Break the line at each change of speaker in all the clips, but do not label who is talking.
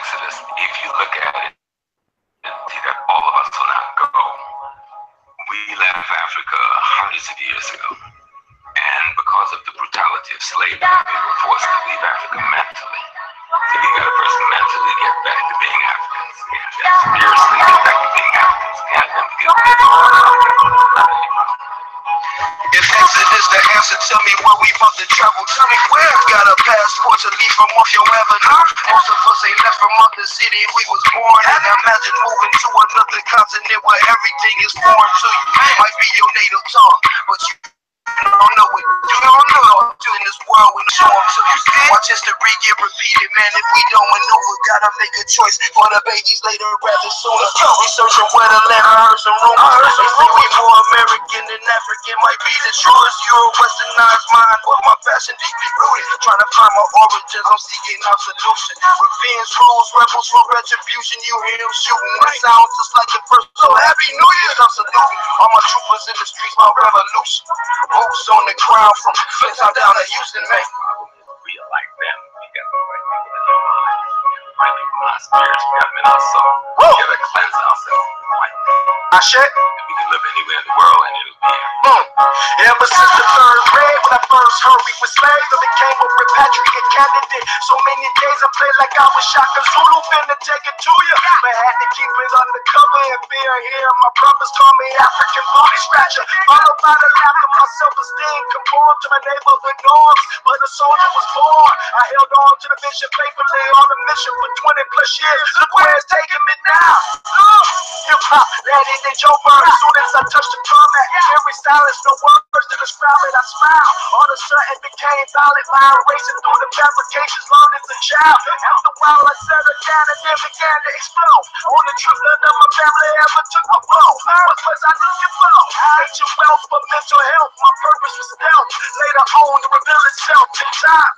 Exodus, if you look at it, see that all of us will not go. We left Africa hundreds of years ago. And because of the brutality of slavery, we were forced to leave Africa mentally. So we got to first mentally get back to being Africans. We have to spiritually get back to being Africans. We have to get back to
if Exodus the answer, tell me where we about to travel. Tell me where. Got a passport to leave from off your avenue. Most of us ain't left from the city we was born in. Imagine moving to another continent where everything is foreign to you. Might be your native tongue, but you don't know it. You don't know it. In this world we show them to you. Watch history get repeated, man. If we don't maneuver, gotta make a choice for the babies later rather sooner. We searching where the land. I heard some rumors. They say we more American than African. Might be the truest. You're a westernized mind, but my passion deeply rooted. Trying to find my origins, I'm seeking out solution. Revenge rules, rebels for retribution. You hear them shooting. It sounds just like the first. So happy New Year's, I'm saluting all my troopers in the streets, my revolution. Boots on the ground from Flintstown down to Houston, man.
We are like them. We got the right people in our mind. Right people in our spirits. We got them in our soul. We gotta cleanse ourselves from the white people.
I shit.
And we can live anywhere in the world and it'll be here.
Ever since the third grade, when I first heard we were slaves, I became a repatriate candidate. So many days I played like I was Shaka Zulu, finna take it to you. But had to keep it undercover and being here. My brothers call me African booty scratcher. Followed by the lack of my self-esteem, conformed to my neighborhood norms. But a soldier was born. I held on to the vision faithfully on a mission for 20 plus years. Look where it's taking me now. Hip-hop, landed in Joe Bird. As soon as I touched the tarmac, every silence, no words to describe it, I smile. All of a sudden became valid, mind racing through the fabrications, learned as a child. After a while, I settled down and then began to explode. On the trip, none of my family ever took a blow. What was I looking for? Ancient wealth for mental health. My purpose was stealth. Later on, to reveal itself in time.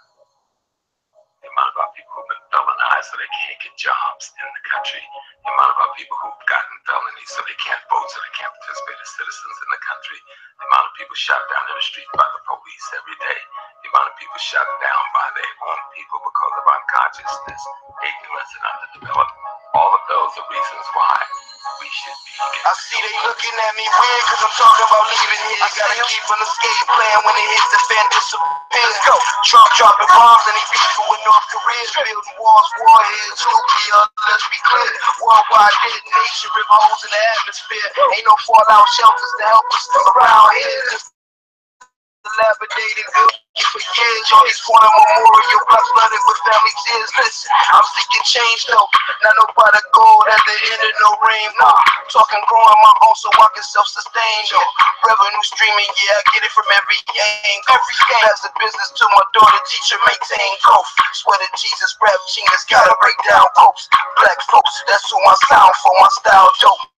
The amount of our people who've been felonized so they can't get jobs in the country. The amount of our people who've gotten felonies so they can't vote, so they can't participate as citizens in the country. The amount of people shot down in the street by the police every day. The amount of people shot down by their own people because of unconsciousness, ignorance, and underdevelopment. All of those are reasons why we should be.
I see they looking at me weird cause I'm talking about leaving here. Gotta keep an escape plan when it hits the fan disappear. Let's go. Trump dropping bombs and he beefing with North Korea. Building walls, warheads, nuclear, let's be clear. Worldwide detonation, rip holes in the atmosphere. Ain't no fallout shelters to help us around here. Just dilapidated building for years. On these corner memorial blocks flooded with family tears. Listen, I'm seeking change though. Not nobody gold at the end of no rain. Nah, talking growing my own so I can self-sustain. Yo, revenue streaming, yeah, I get it from every game. Every game has a business to my daughter, teacher, maintain growth. Swear to Jesus, rap genius, gotta break down hopes. Black folks, that's who my sound for, my style dope.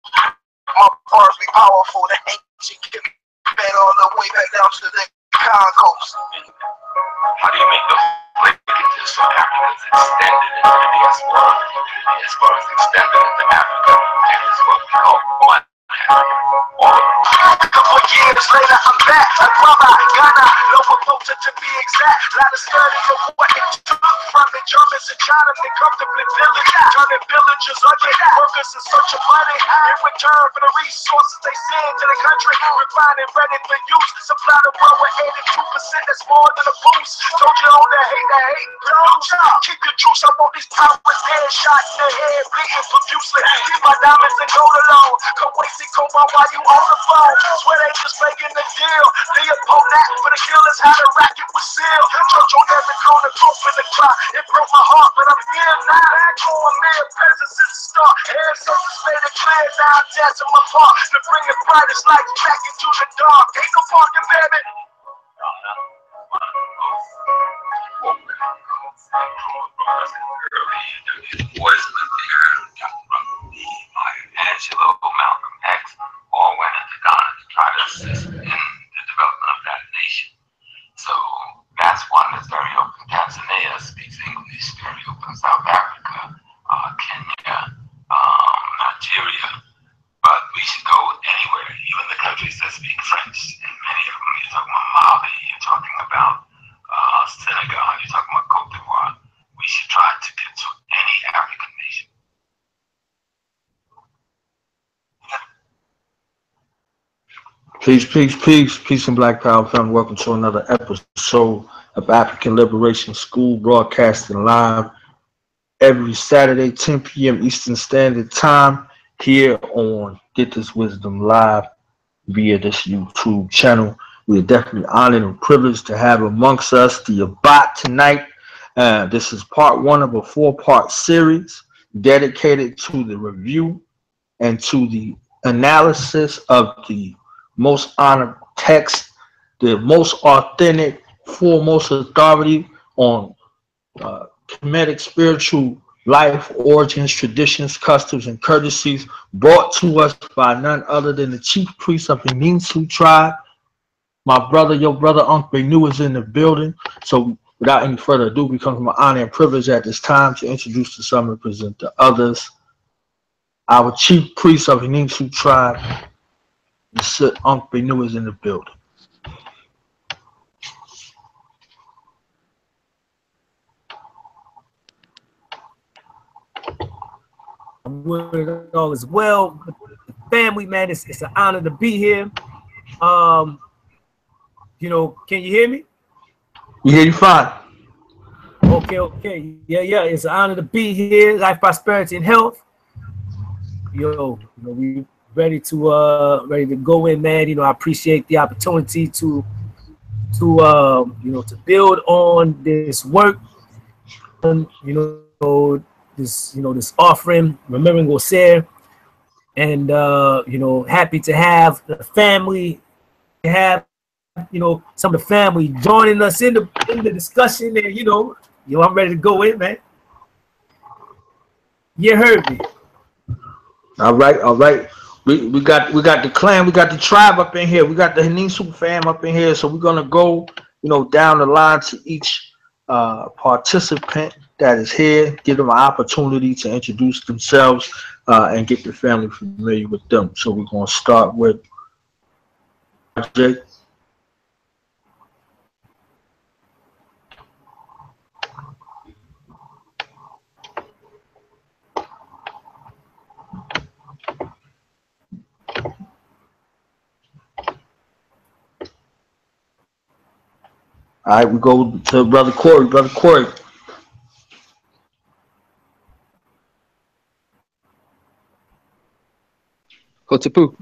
My bars be powerful, the ancient get fed all the way back down to the Conco's.
How do you make those linkages so Africans extended into the diaspora? The diaspora is extended into Africa, and it's what we call one Africa. All of it.
A couple years later, I'm back. Brother, Ghana, lower voter to be exact. Lot of study of what it took from the Germans and China. They comfortably village, turning villagers ugly. Workers in search of money in return for the resources they send to the country. Refined and ready for use. Supply the world with 82%. That's more than a boost. Told you all that hate. Keep your juice. I want these powers head shot in the head, bleeding profusely. Keep my diamonds and gold alone. Come wait, see, come on while you on the phone. Swear they just making the deal. Leopold that for the killers, how the racket was sealed. Church on every corner, proof in the clock. It broke my heart, but I'm here now. Back on mere presence since the start. Hands surface made it clear. Now I'm dancing my part to bring the brightest lights back into the dark. Ain't no parking, baby.
Angelo, Malcolm X, all went into Ghana to try to assist in the development of that nation. So that's one that's very open. Tanzania speaks English, very open. South Africa, Kenya, Nigeria. But we should go anywhere, even the countries that speak French. And many of them, you're talking about Mali, you're talking about Senegal, you're talking about Cote d'Ivoire. We should try to get to any African nation
Peace and Black Power family. Welcome to another episode of African Liberation School, broadcasting live every Saturday, 10 p.m. Eastern Standard Time, here on Get This Wisdom Live via this YouTube channel. We are definitely honored and privileged to have amongst us the Abat tonight. This is part one of a four-part series dedicated to the review and to the analysis of the most honored text, the most authentic, foremost authority on Kemetic spiritual life, origins, traditions, customs, and courtesies, brought to us by none other than the chief priest of the Henensu tribe. My brother, your brother, Aankhu Benu, is in the building. So without any further ado, it becomes my honor and privilege at this time to introduce to some and present the others. Our chief priest of the Henensu tribe, Mr. Aankhu Benu, is in the building.
All as well, family, man. It's an honor to be here. You know, can you hear me?
We hear you fine.
Okay. Yeah. It's an honor to be here. Life, prosperity, and health. We ready to go in, man. I appreciate the opportunity to build on this work. This offering, remembering Osir, and happy to have the family, to have some of the family joining us in the discussion, and I'm ready to go in, man. You heard me.
All right. We got the clan, we got the tribe up in here, we got the Henensu fam up in here. So we're gonna go, down the line to each participant that is here, give them an opportunity to introduce themselves and get the family familiar with them. So we're gonna start with Jay. All right, we go to Brother Corey. Brother Corey.
Hotapu.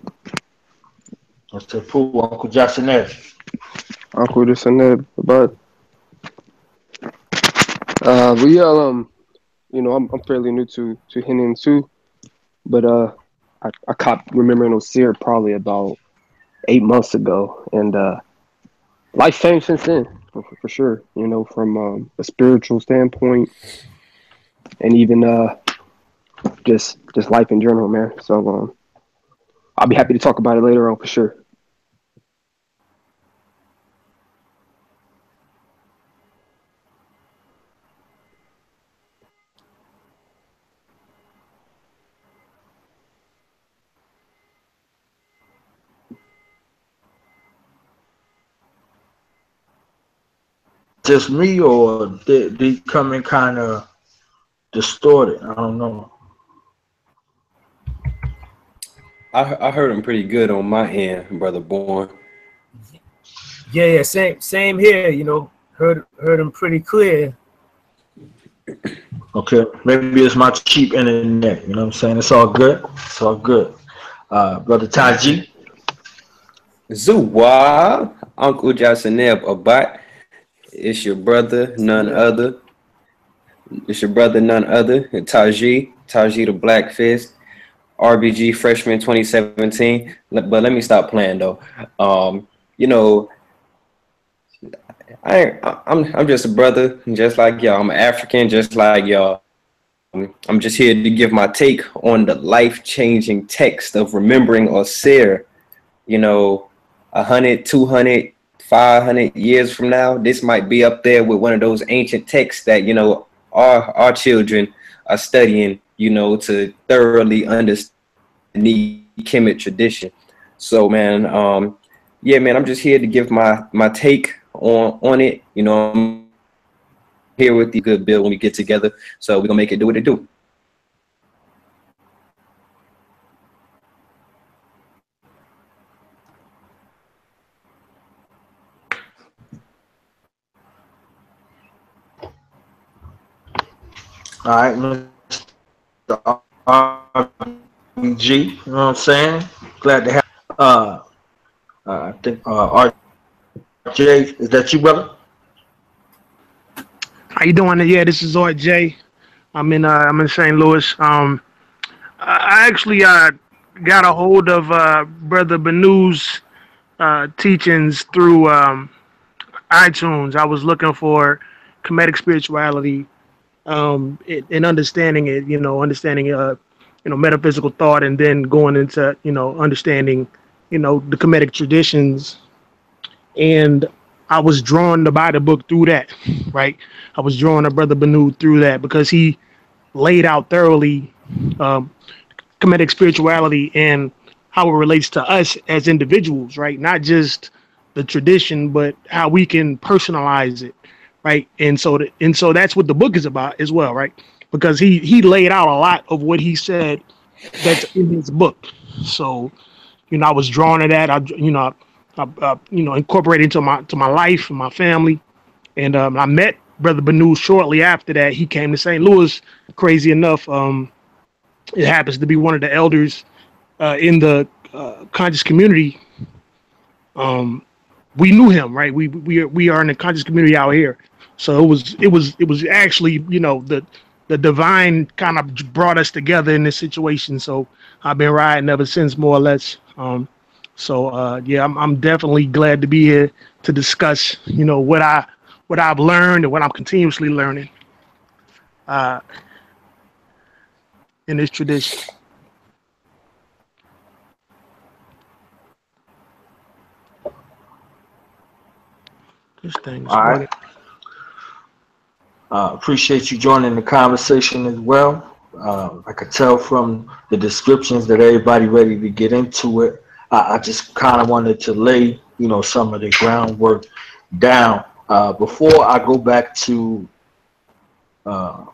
Uncle Jackson there.
Uncle Jackson, but I'm fairly new to Henensu, but I copped remembering Osir probably about 8 months ago, and life changed since then for sure. From a spiritual standpoint, and even just life in general, man. So I'll be happy to talk about it later on for sure.
Just me, or they come in kind of distorted? I don't know.
I heard him pretty good on my end, Brother Born.
Yeah, same here. Heard him pretty clear.
Okay, maybe it's my cheap internet. You know what I'm saying? It's all good. Brother Taji.
Zuwa, Uncle Jasaneb Abat. It's your brother, none other. Taji the Black Fist, RBG freshman 2017. But let me stop playing though. I'm just a brother, just like y'all. I'm African, just like y'all. I'm just here to give my take on the life-changing text of remembering Osir. 100, 200, 500 years from now, this might be up there with one of those ancient texts that our children are studying, to thoroughly understand the Kemetic tradition. So, man, I'm just here to give my take on it. I'm here with the good bill when we get together. So we're gonna make it do what it do.
All right, Mr. RBG. You know what I'm saying? Glad to have. I think RJ, is that you, brother?
How you doing? Yeah, this is RJ. I'm in St. Louis. I actually got a hold of Brother Benu's teachings through iTunes. I was looking for Kemetic spirituality, and understanding it. Understanding metaphysical thought, and then going into understanding the Kemetic traditions. And I was drawn to buy the book through that, right? I was drawn to Brother Benu through that because he laid out thoroughly um, Kemetic spirituality and how it relates to us as individuals, right? Not just the tradition, but how we can personalize it, right? And so that's what the book is about as well, right? Because he laid out a lot of what he said that's in his book. So I was drawn to that. Incorporated into my life and my family. And I met Brother Benu shortly after that. He came to St. Louis. Crazy enough, it happens to be one of the elders in the conscious community. We knew him, right? We are in the conscious community out here. So it was actually the divine kind of brought us together in this situation. So I've been riding ever since, more or less. Yeah, I'm definitely glad to be here to discuss what I've learned and what I'm continuously learning uh, in this tradition. This thing is
All right.
bugging.
Appreciate you joining the conversation as well. I could tell from the descriptions that everybody ready to get into it. I just kind of wanted to lay, some of the groundwork down. Before I go back to uh,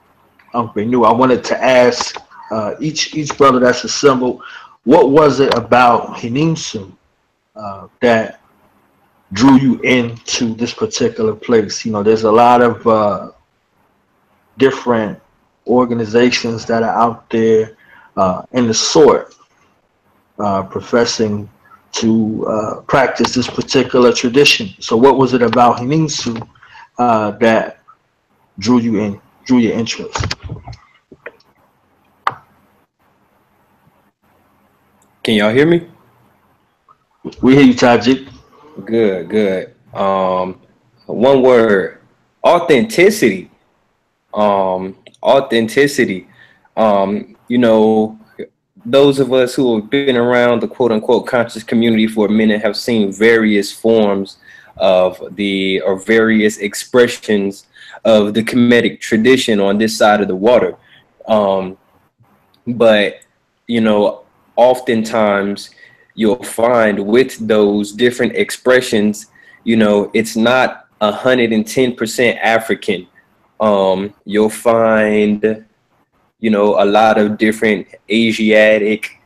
Aankhu Benu, I wanted to ask each brother that's assembled, what was it about Henensu that drew you into this particular place? There's a lot of different organizations that are out there in the sort professing to practice this particular tradition. So, what was it about Henensu that drew your interest?
Can y'all hear me?
We hear you, Tajik.
Good, good. One word, authenticity. Authenticity. Those of us who have been around the quote unquote conscious community for a minute have seen various forms of various expressions of the Kemetic tradition on this side of the water. But, oftentimes you'll find with those different expressions, it's not 110% African. You'll find, a lot of different Asiatic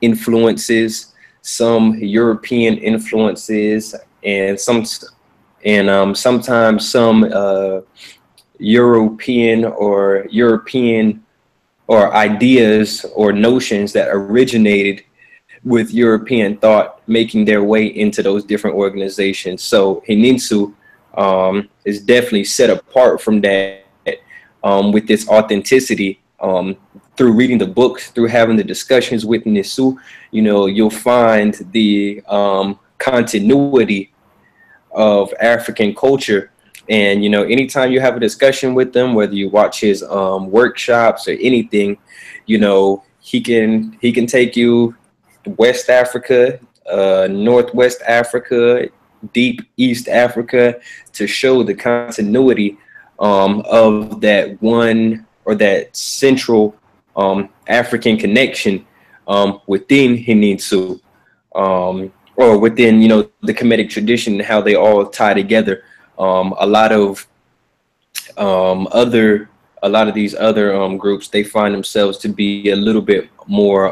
influences, some European influences, and sometimes some European or ideas or notions that originated with European thought making their way into those different organizations. So Henensu is definitely set apart from that with this authenticity. Through reading the books, through having the discussions with Nisu, you'll find the continuity of African culture. And, anytime you have a discussion with them, whether you watch his workshops or anything, he can take you West Africa, Northwest Africa, deep East Africa to show the continuity of that one or that central African connection within Henensu, or within the Kemetic tradition and how they all tie together. A lot of these other groups, they find themselves to be a little bit more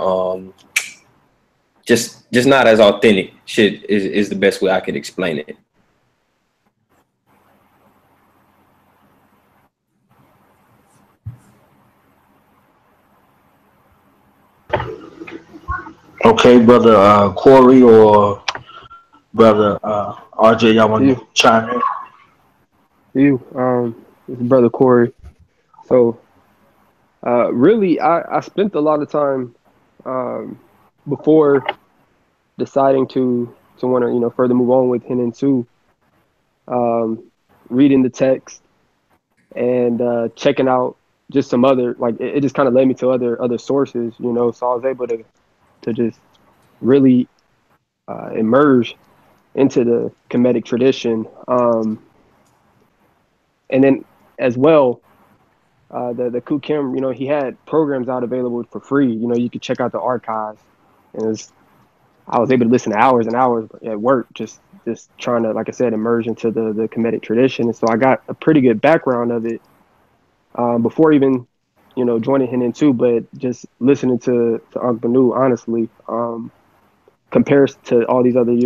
just not as authentic. Is the best way I could explain it.
Okay, brother Corey or brother RJ, y'all want to
You,
chime in?
it's brother Corey. So, really, I spent a lot of time um, before deciding to want to further move on with Henensu, reading the text and checking out just some other it just kind of led me to other sources, so I was able to just really immerse into the Kemetic tradition, and then as well the Kukim, he had programs out available for free. You could check out the archives, and I was able to listen to hours and hours at work, just trying to, like I said, immerse into the Kemetic tradition. And so I got a pretty good background of it before even, joining Henensu, but just listening to Aankhu Benu, honestly, compares to all these other,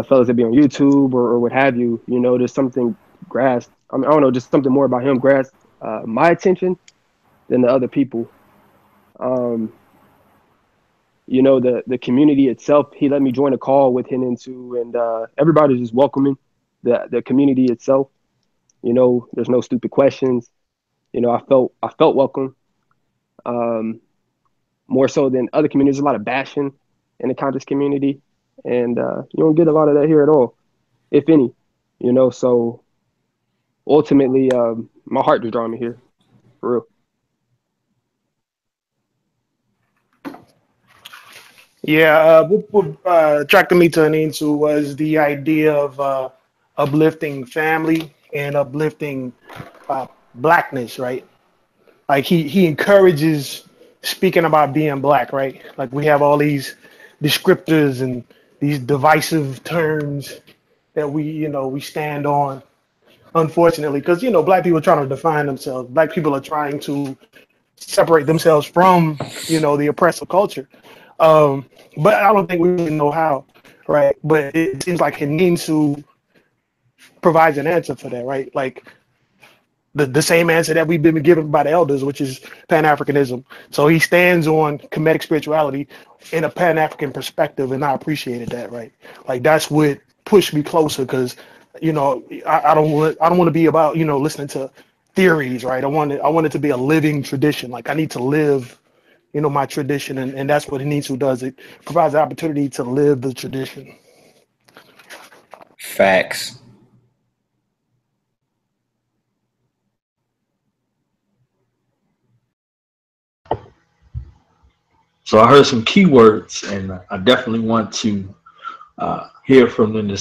fellas that be on YouTube or what have you. There's something grasped. I mean, I don't know, just something more about him grasped my attention than the other people. The community itself, he let me join a call with Henensu, and everybody's just welcoming the community itself. There's no stupid questions. I felt welcome. More so than other communities. There's a lot of bashing in the conscious community, and you don't get a lot of that here at all, if any. So ultimately, my heart just drawing me here, for real.
Yeah, what attracted me to Henensu was the idea of uplifting family and uplifting blackness, right? Like he encourages speaking about being black, right? Like we have all these descriptors and these divisive terms that we stand on, unfortunately, because black people are trying to define themselves. Black people are trying to separate themselves from the oppressive culture. But I don't think we really know how, right? But it seems like Henensu provides an answer for that, right? Like the same answer that we've been given by the elders, which is Pan-Africanism. So he stands on Kemetic spirituality in a Pan-African perspective, and I appreciated that, right? Like that's what pushed me closer, because I don't want to be about listening to theories, right? I want it to be a living tradition. Like I need to live my tradition, and that's what Henensu does. It provides the opportunity to live the tradition.
Facts.
So I heard some keywords, and I definitely want to hear from them.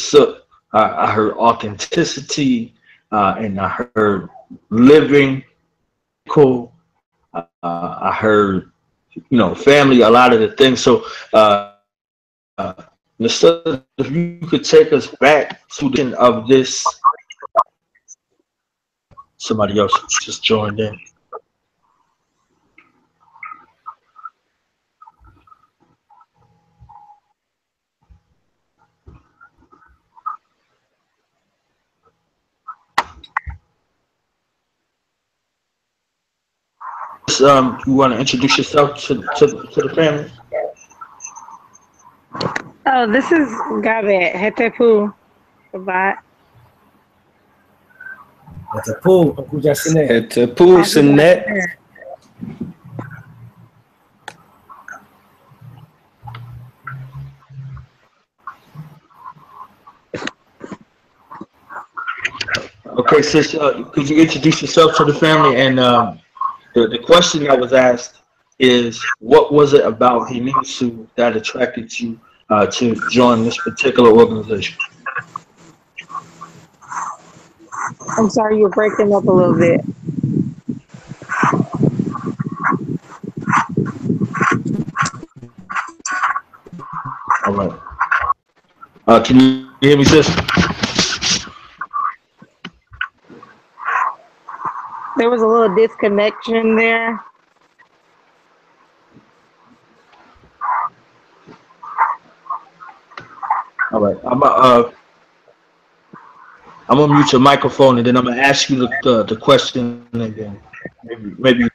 I heard authenticity, and I heard living. Cool. I heard, family. A lot of the things. So, Mr. If you could take us back to the end of this. Somebody else just joined in. You want to introduce yourself to the family?
Oh, this is Gabe Hetepu. Bye.
Hetepu, Uncle Jasinet.
Hetepu Sinet.
Okay, sis, could you introduce yourself to the family? And the question that was asked is, what was it about Henensu that attracted you to join this particular organization?
I'm sorry, you're breaking up a little bit.
All right. Can you hear me, sis?
There was a little disconnection there.
All right. I'm gonna mute your microphone, and then I'm gonna ask you the question again. Maybe.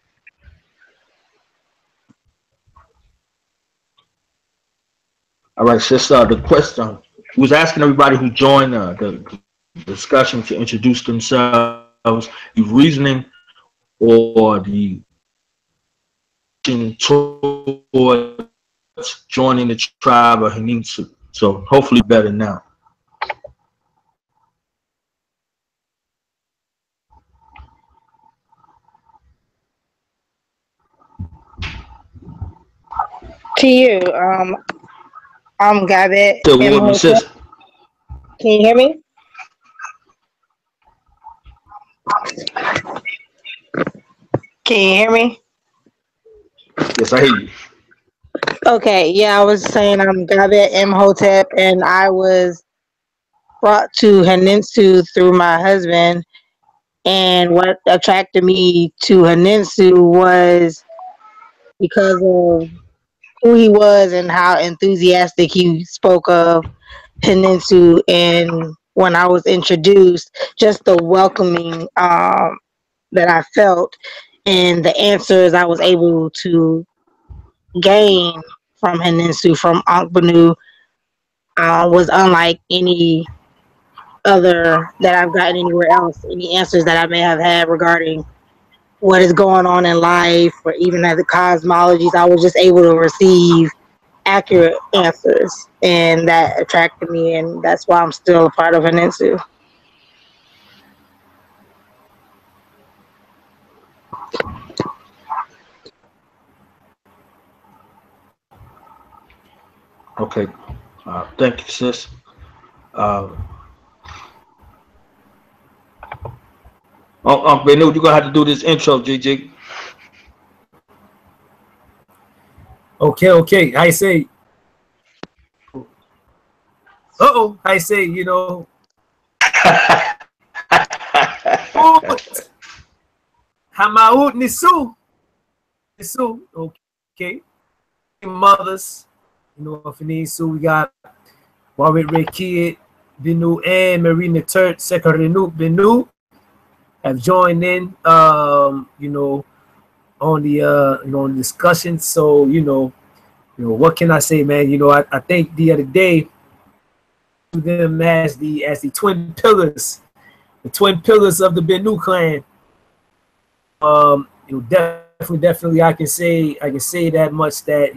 All right, sis. The question was asking everybody who joined the discussion to introduce themselves, the reasoning or the towards joining the tribe of Henensu. So hopefully better now.
To you, I'm Gabet
Still with me,
Imhotep.
sis?
Can you hear me? Can you hear me?
Yes, I hear you.
Okay, yeah, I was saying I'm Gabet Imhotep, and I was brought to Henensu through my husband. And what attracted me to Henensu was because of who he was and how enthusiastic he spoke of Henensu. And when I was introduced, just the welcoming that I felt and the answers I was able to gain from Henensu, from Aankhu Benu, was unlike any other that I've gotten anywhere else. Any answers that I may have had regarding what is going on in life or even at the cosmologies, I was just able to receive accurate answers, and that attracted me, and that's why I'm still a part of Henensu.
Okay. Thank you, sis. Uh, Uncle Benu, you're gonna have to do this intro, GG.
Okay. I say, I say, Ut, Hamaut Nisu, okay. Mothers, if you need, so we got Warwick Ray Kid, Benu, and Marina Turt, Sekarinu Benu have joined in, on the, on the discussion. So, what can I say, man? I think the other day, them as the twin pillars, the twin pillars of the Benu clan. Definitely, I can say that much, that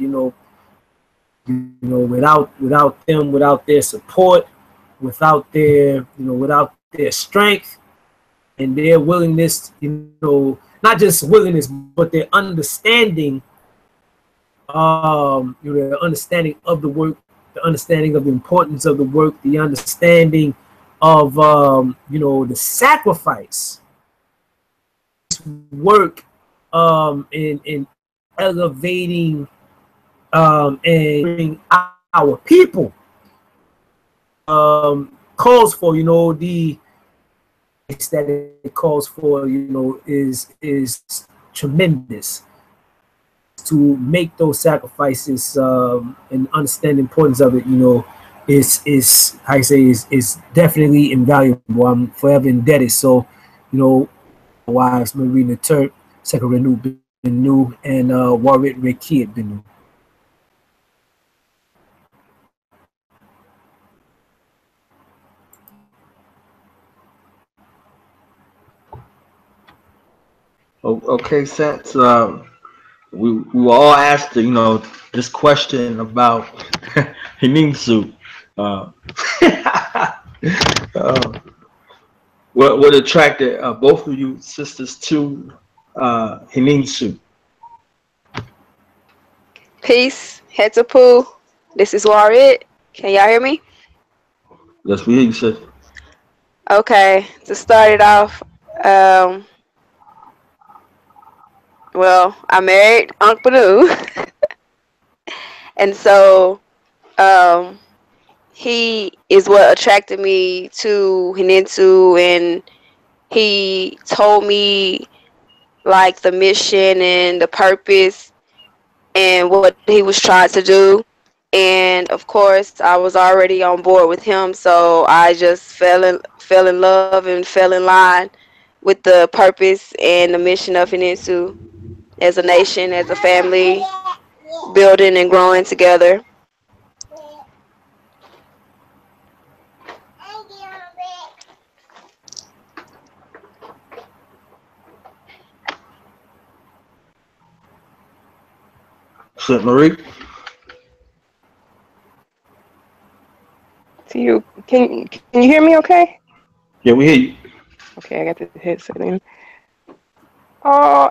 without them, without their support, without their strength and their willingness, not just willingness, but their understanding, their understanding of the work, the understanding of the importance of the work, the understanding of the sacrifice work in elevating and our people calls for, the that it calls for, is tremendous. To make those sacrifices and understand the importance of it, is I say is definitely invaluable. I'm forever indebted. So, wives Marina Turk, Sekarinu Benu, and Warwick Rekid Benu.
Okay, since we were all asked, this question about Henensu. Uh, uh, what attracted both of you sisters to Henensu?
Peace, Hetapoo. This is Warwick. Can y'all hear me?
Yes, we hear you, sis.
Okay, to start it off, well, I married Aankhu Benu, and so um, he is what attracted me to Henensu, and he told me like the mission and the purpose and what he was trying to do. And of course, I was already on board with him, so I just fell in love and fell in line with the purpose and the mission of Henensu as a nation, as a family, building and growing together.
St. Marie?
To you, can you hear me? Okay.
Yeah, we hear you.
Okay, I got the headset in. Oh,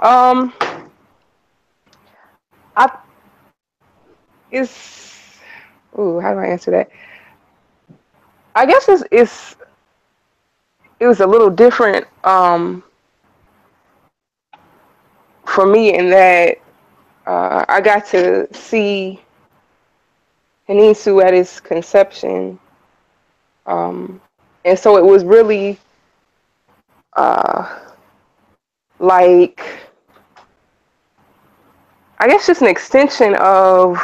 I it's. Ooh, how do I answer that? I guess it was a little different for me in that I got to see Henensu at its conception, and so it was really uh, like I guess just an extension of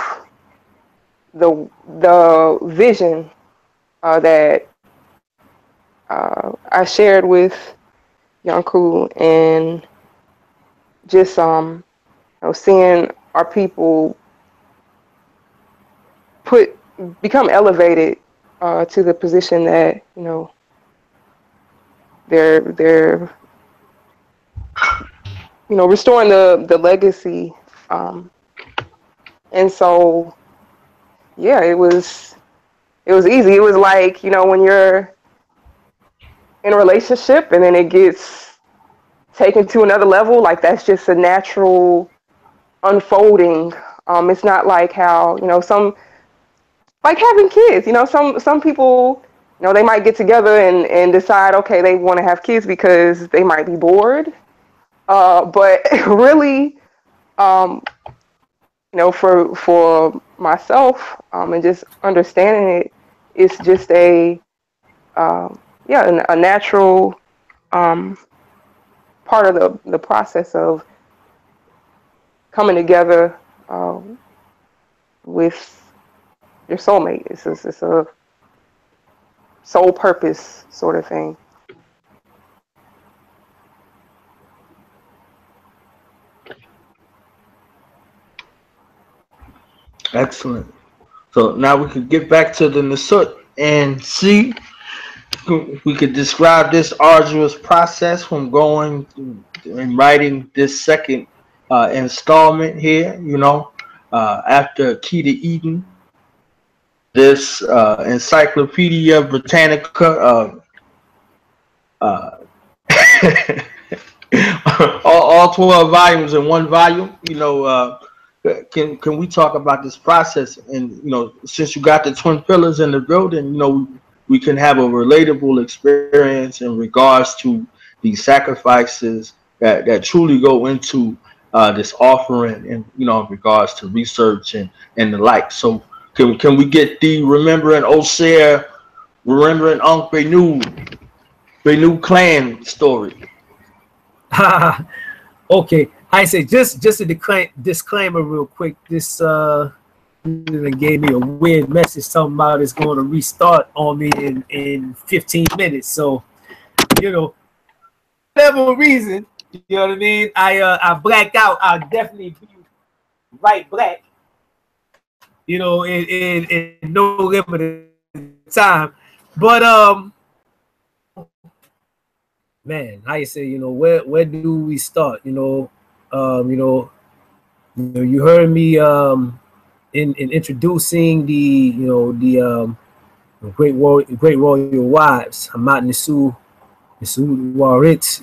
the vision that I shared with Aankhu, and just seeing our people become elevated to the position that they're restoring the legacy, and so yeah, it was easy. It was like when you're in a relationship and then it gets taken to another level, like that's just a natural unfolding. It's not like how some, like having kids. Some people, they might get together and decide, okay, they want to have kids because they might be bored. But really, for myself, and just understanding it, it's just a natural part of the process of coming together with your soulmate. It's a soul purpose sort of thing.
Excellent. So now we could get back to the Nasut and see. We could describe this arduous process from going and writing this second installment here. After Key to Eden, this Encyclopedia Britannica. Uh, all 12 volumes in one volume. Can we talk about this process? And since you got the twin pillars in the building, we can have a relatable experience in regards to these sacrifices that truly go into this offering, and in regards to research and the like. So can we get the remembering Osir, remembering Aankhu Benu clan story?
Okay, I say just a disclaimer real quick. This gave me a weird message talking about it's going to restart on me in 15 minutes. So whatever reason, you know what I mean. I blacked out. I'll definitely be right back. In no limited time, but man, I say, where do we start? You heard me in introducing the great royal wives, Henensu, Warit,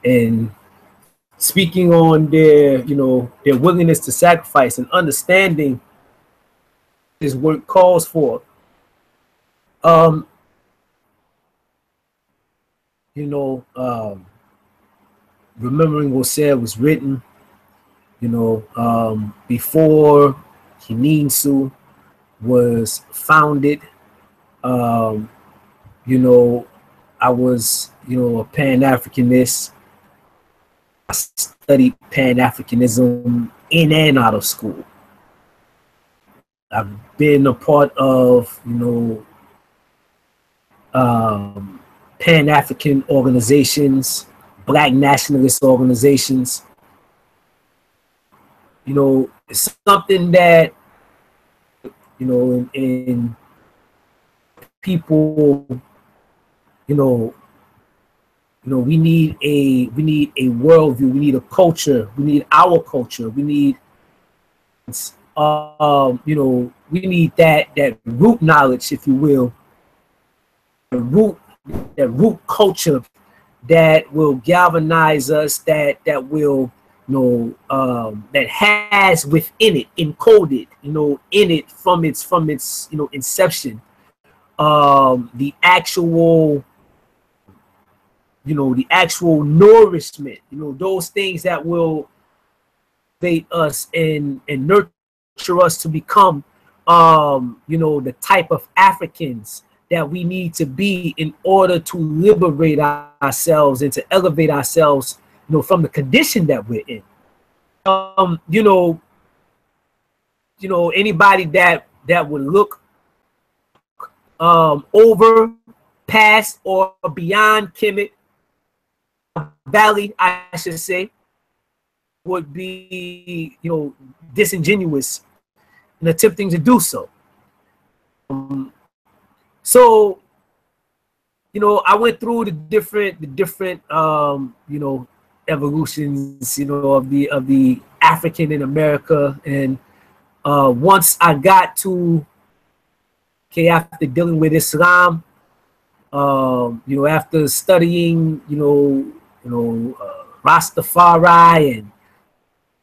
and speaking on their willingness to sacrifice and understanding this work calls for. Remembering Osir was written, before Henensu was founded. I was, a Pan-Africanist. I studied Pan-Africanism in and out of school. I've been a part of, Pan-African organizations, Black nationalist organizations. It's something that, in people, You know, we need a worldview. We need a culture. We need our culture. We need, you know, we need that root knowledge, if you will, the root culture that will galvanize us, that will, you know, that has within it, encoded, you know, in it from its you know, inception, the actual, you know, the actual nourishment, you know, those things that will elevate us and nurture us to become, you know, the type of Africans that we need to be in order to liberate ourselves and to elevate ourselves, you know, from the condition that we're in. You know, anybody that would look over, past, or beyond Kemet Valley, I should say, would be, you know, disingenuous in attempting to do so. So, you know, I went through the different you know, evolutions, you know, of the African in America, and once I got to, okay, after dealing with Islam, you know, after studying, you know, Rastafari and,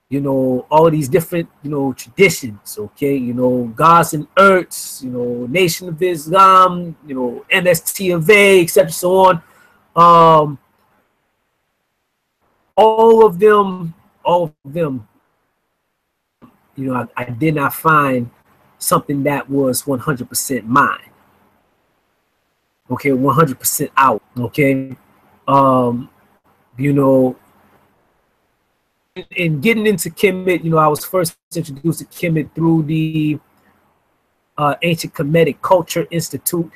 you know, all these different, you know, traditions, okay, you know, gods and earths, you know, Nation of Islam, you know, MST of A, etc., so on. All of them, you know, I did not find something that was 100% mine. Okay, 100% out. Okay, you know, in getting into Kemet, you know, I was first introduced to Kemet through the Ancient Kemetic Culture Institute.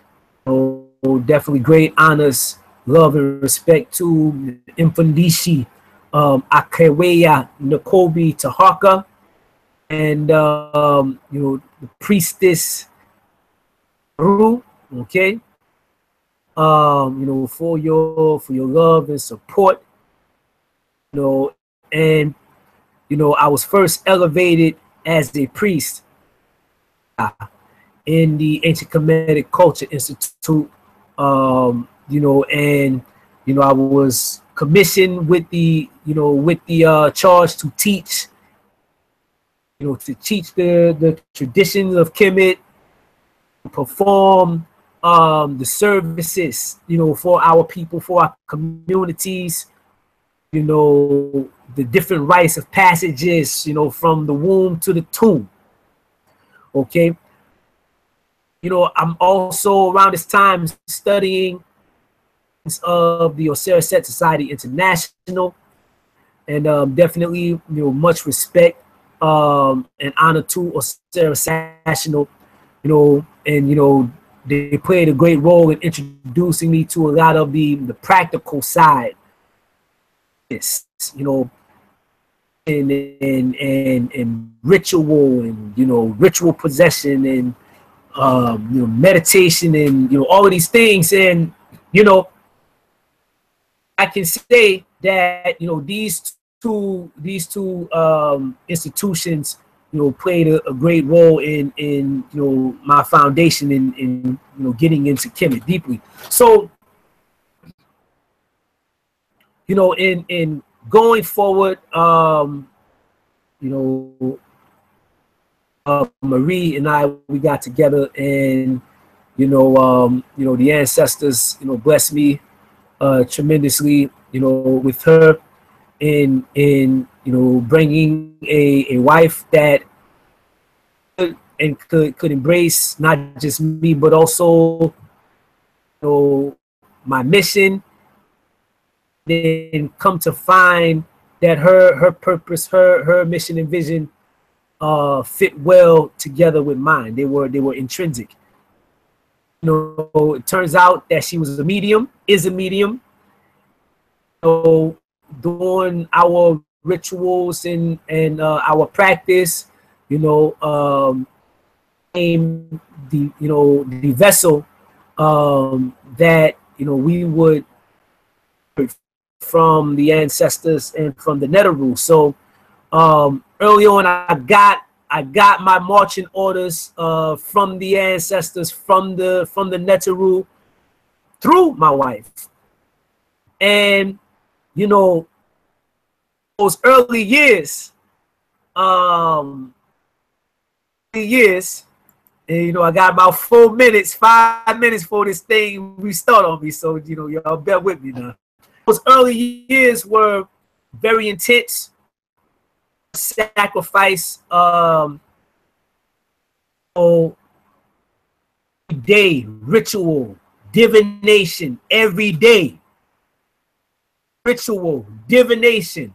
So definitely great honors, love, and respect to Mfundishi Akeweya Nakobi Tahaka, and you know, the priestess Ru, okay, you know, for your love and support, you know. And, you know, I was first elevated as a priest in the Ancient Kemetic Culture Institute, you know, and, you know, I was commissioned with the, you know, with the charge to teach, you know, to teach the traditions of Kemet, perform the services, you know, for our people, for our communities, you know, the different rites of passages, you know, from the womb to the tomb. Okay. You know, I'm also around this time studying of the Osir Society International, and definitely, you know, much respect and honor to Osir International, you know, and, you know, they played a great role in introducing me to a lot of the practical side. You know, and ritual, and, you know, ritual possession, and you know, meditation, and, you know, all of these things. And, you know, I can say that, you know, these two institutions, you know, played a great role in you know, my foundation in you know, getting into Kemet deeply. So, you know, in going forward, you know, Marie and I, we got together, and, you know, the ancestors, you know, blessed me tremendously, you know, with her in you know, bringing a wife that could embrace not just me, but also, you know, my mission. Then come to find that her purpose, her mission and vision fit well together with mine. They were intrinsic. You know, it turns out that she was a medium, is a medium. So doing our rituals and our practice, you know, the, you know, the vessel that, you know, we would from the ancestors and from the Neteru. So early on, I got my marching orders from the ancestors, from the Neteru, through my wife. And you know, those early years, and, you know, I got about 5 minutes for this thing restart on me. So, you know, y'all bear with me now. Those early years were very intense. Sacrifice, day ritual, divination every day. Ritual, divination.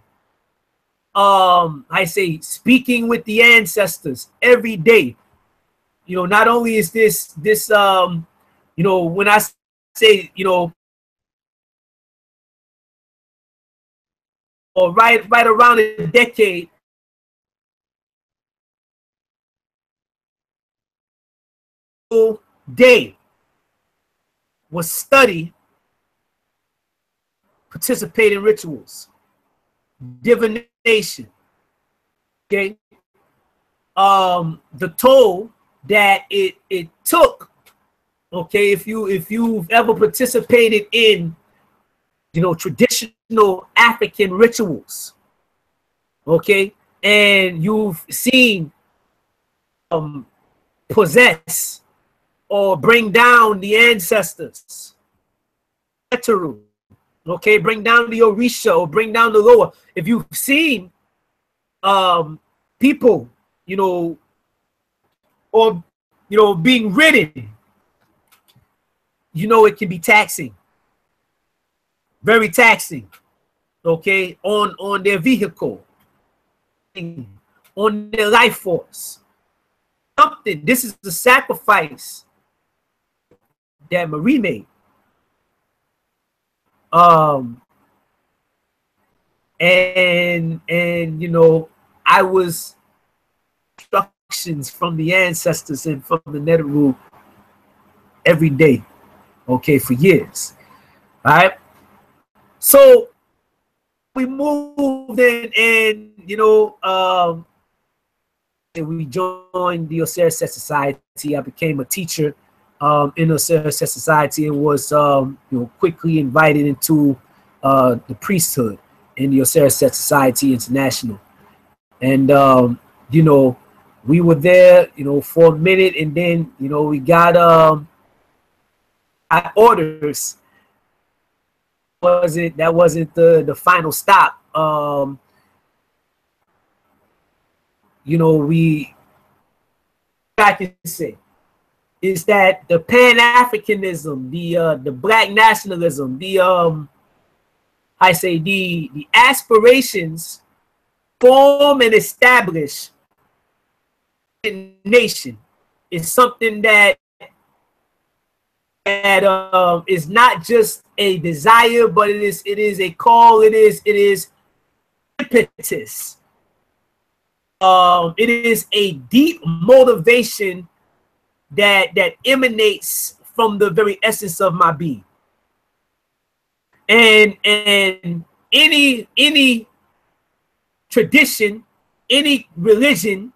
I say speaking with the ancestors every day. You know, not only is this you know, when I say, you know, or right around a decade, day was study, participate in rituals, divination. Okay, the toll that it took. Okay, if you've ever participated in, you know, traditional African rituals, okay, and you've seen possess or bring down the ancestors, okay, bring down the Orisha or bring down the Loa. If you've seen people, you know, or, you know, being ridden, you know, it can be taxing, very taxing, okay, on their vehicle, on their life force. Something, this is the sacrifice that Marie made. And you know, I was instructions from the ancestors and from the Neteru every day, okay, for years. All right, so we moved in, and you know, and we joined the Osir Society. I became a teacher in the Osir Society, and was you know, quickly invited into the priesthood in the Osir Society International. And you know, we were there, you know, for a minute, and then, you know, we got orders. That wasn't the final stop. You know, I can say is that the Pan-Africanism, the Black nationalism, the aspirations form and establish a nation is something that is not just a desire, but it is a call. It is impetus. It is a deep motivation that emanates from the very essence of my being. And any tradition, any religion,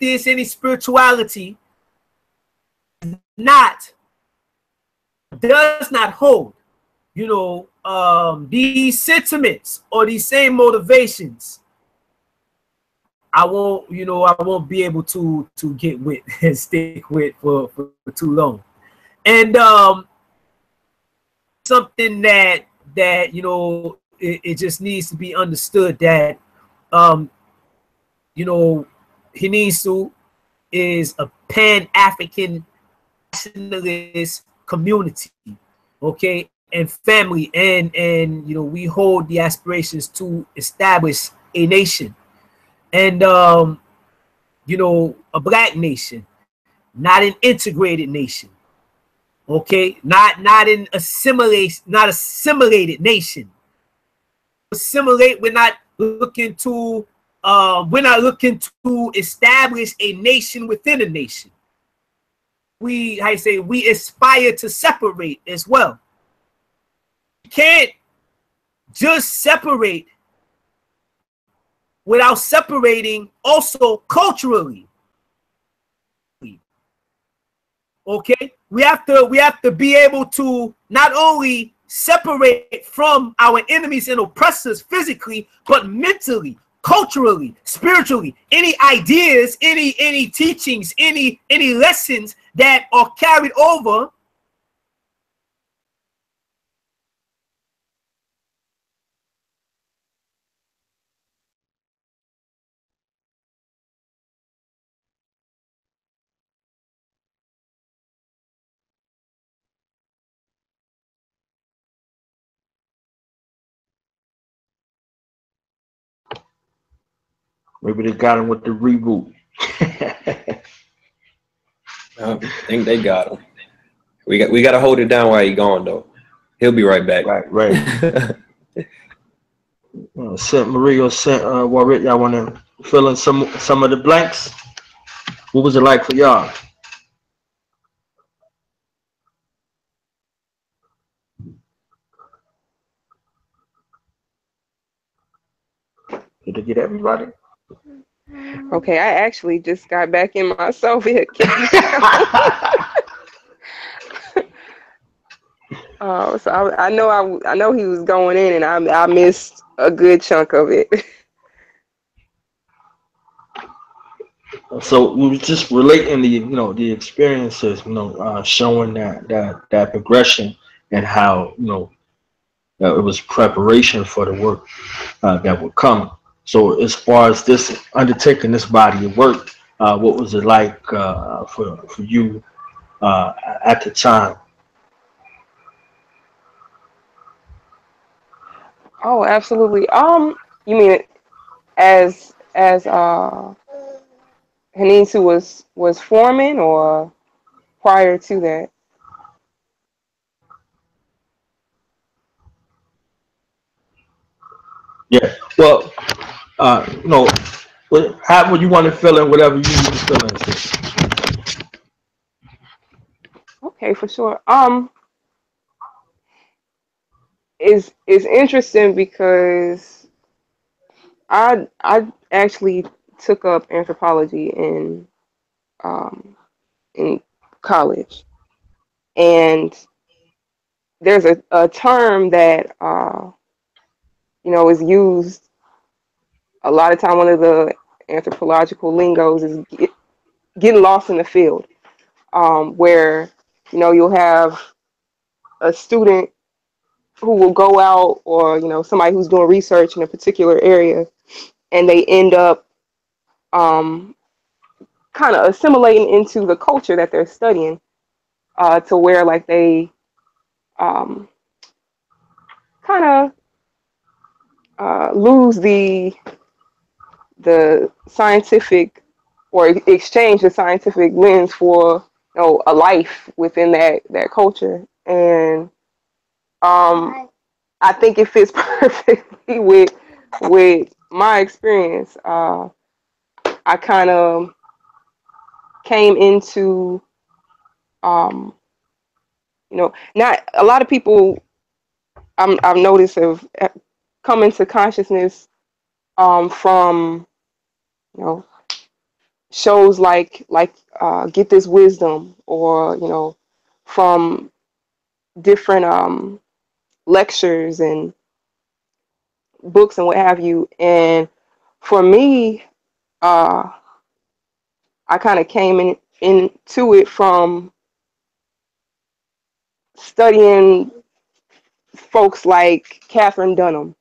any spirituality does not hold, you know, these sentiments or these same motivations. I won't be able to get with and stick with for too long. And something that you know, it just needs to be understood that you know, Henensu is a Pan-African nationalist community, okay, and family, and you know, we hold the aspirations to establish a nation. And you know, a Black nation, not an integrated nation, okay, not an assimilated nation. Assimilate, we're not looking to establish a nation within a nation. We aspire to separate as well. You can't just separate without separating also culturally. Okay, we have to be able to not only separate from our enemies and oppressors physically, but mentally, culturally, spiritually. Any ideas, any teachings, any lessons that are carried over
Maybe they got him with the reboot.
I think they got him. We got to hold it down while he's gone though. He'll be right back.
Right. Saint Maria, Saint Warwick, y'all want to fill in some of the blanks? What was it like for y'all? Did they get everybody?
Okay, I actually just got back in myself. It kicked me out. So I know he was going in, and I missed a good chunk of it.
So we were just relating the experiences, showing that progression and how it was preparation for the work that would come. So as far as this undertaking this body of work, what was it like for you at the time?
Oh, absolutely. You mean as Henensu was forming, or prior to that?
Yeah. Well, how would you want to fill in whatever you need to fill in?
Okay, for sure. Is interesting because I actually took up anthropology in college, and there's a term that is used a lot of time. One of the anthropological lingos is getting lost in the field, where you'll have a student who will go out, or somebody who's doing research in a particular area, and they end up kind of assimilating into the culture that they're studying, to where like they kind of lose the scientific, or exchange the scientific lens for a life within that culture. And I think it fits perfectly with my experience. I kind of came into not a lot of people I've noticed have come into consciousness from shows like Get This Wisdom, or from different lectures and books and what have you. And for me, I kind of came into it from studying folks like Catherine Dunham,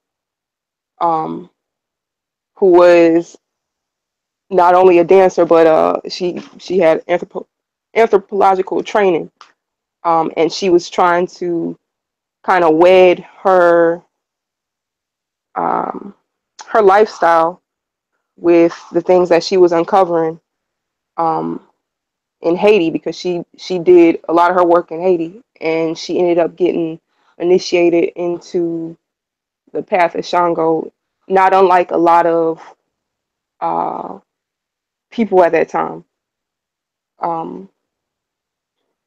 who was not only a dancer, but she had anthropological training, and she was trying to kind of wed her lifestyle with the things that she was uncovering in Haiti, because she did a lot of her work in Haiti, and she ended up getting initiated into the path of Shango, not unlike a lot of people at that time.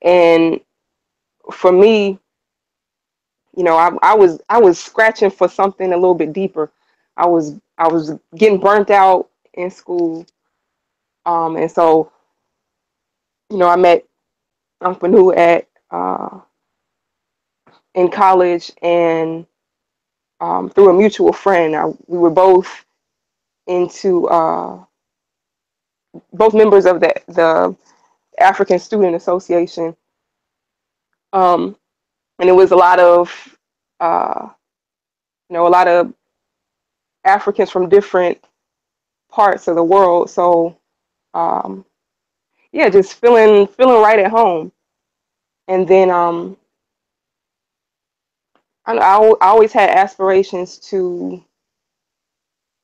And for me, you know, I was scratching for something a little bit deeper. I was getting burnt out in school, and so you know, I met Aankhu Benu at in college, and through a mutual friend, we were both into both members of the African Student Association, and it was a lot of you know, a lot of Africans from different parts of the world. So yeah, just feeling right at home. And then I always had aspirations to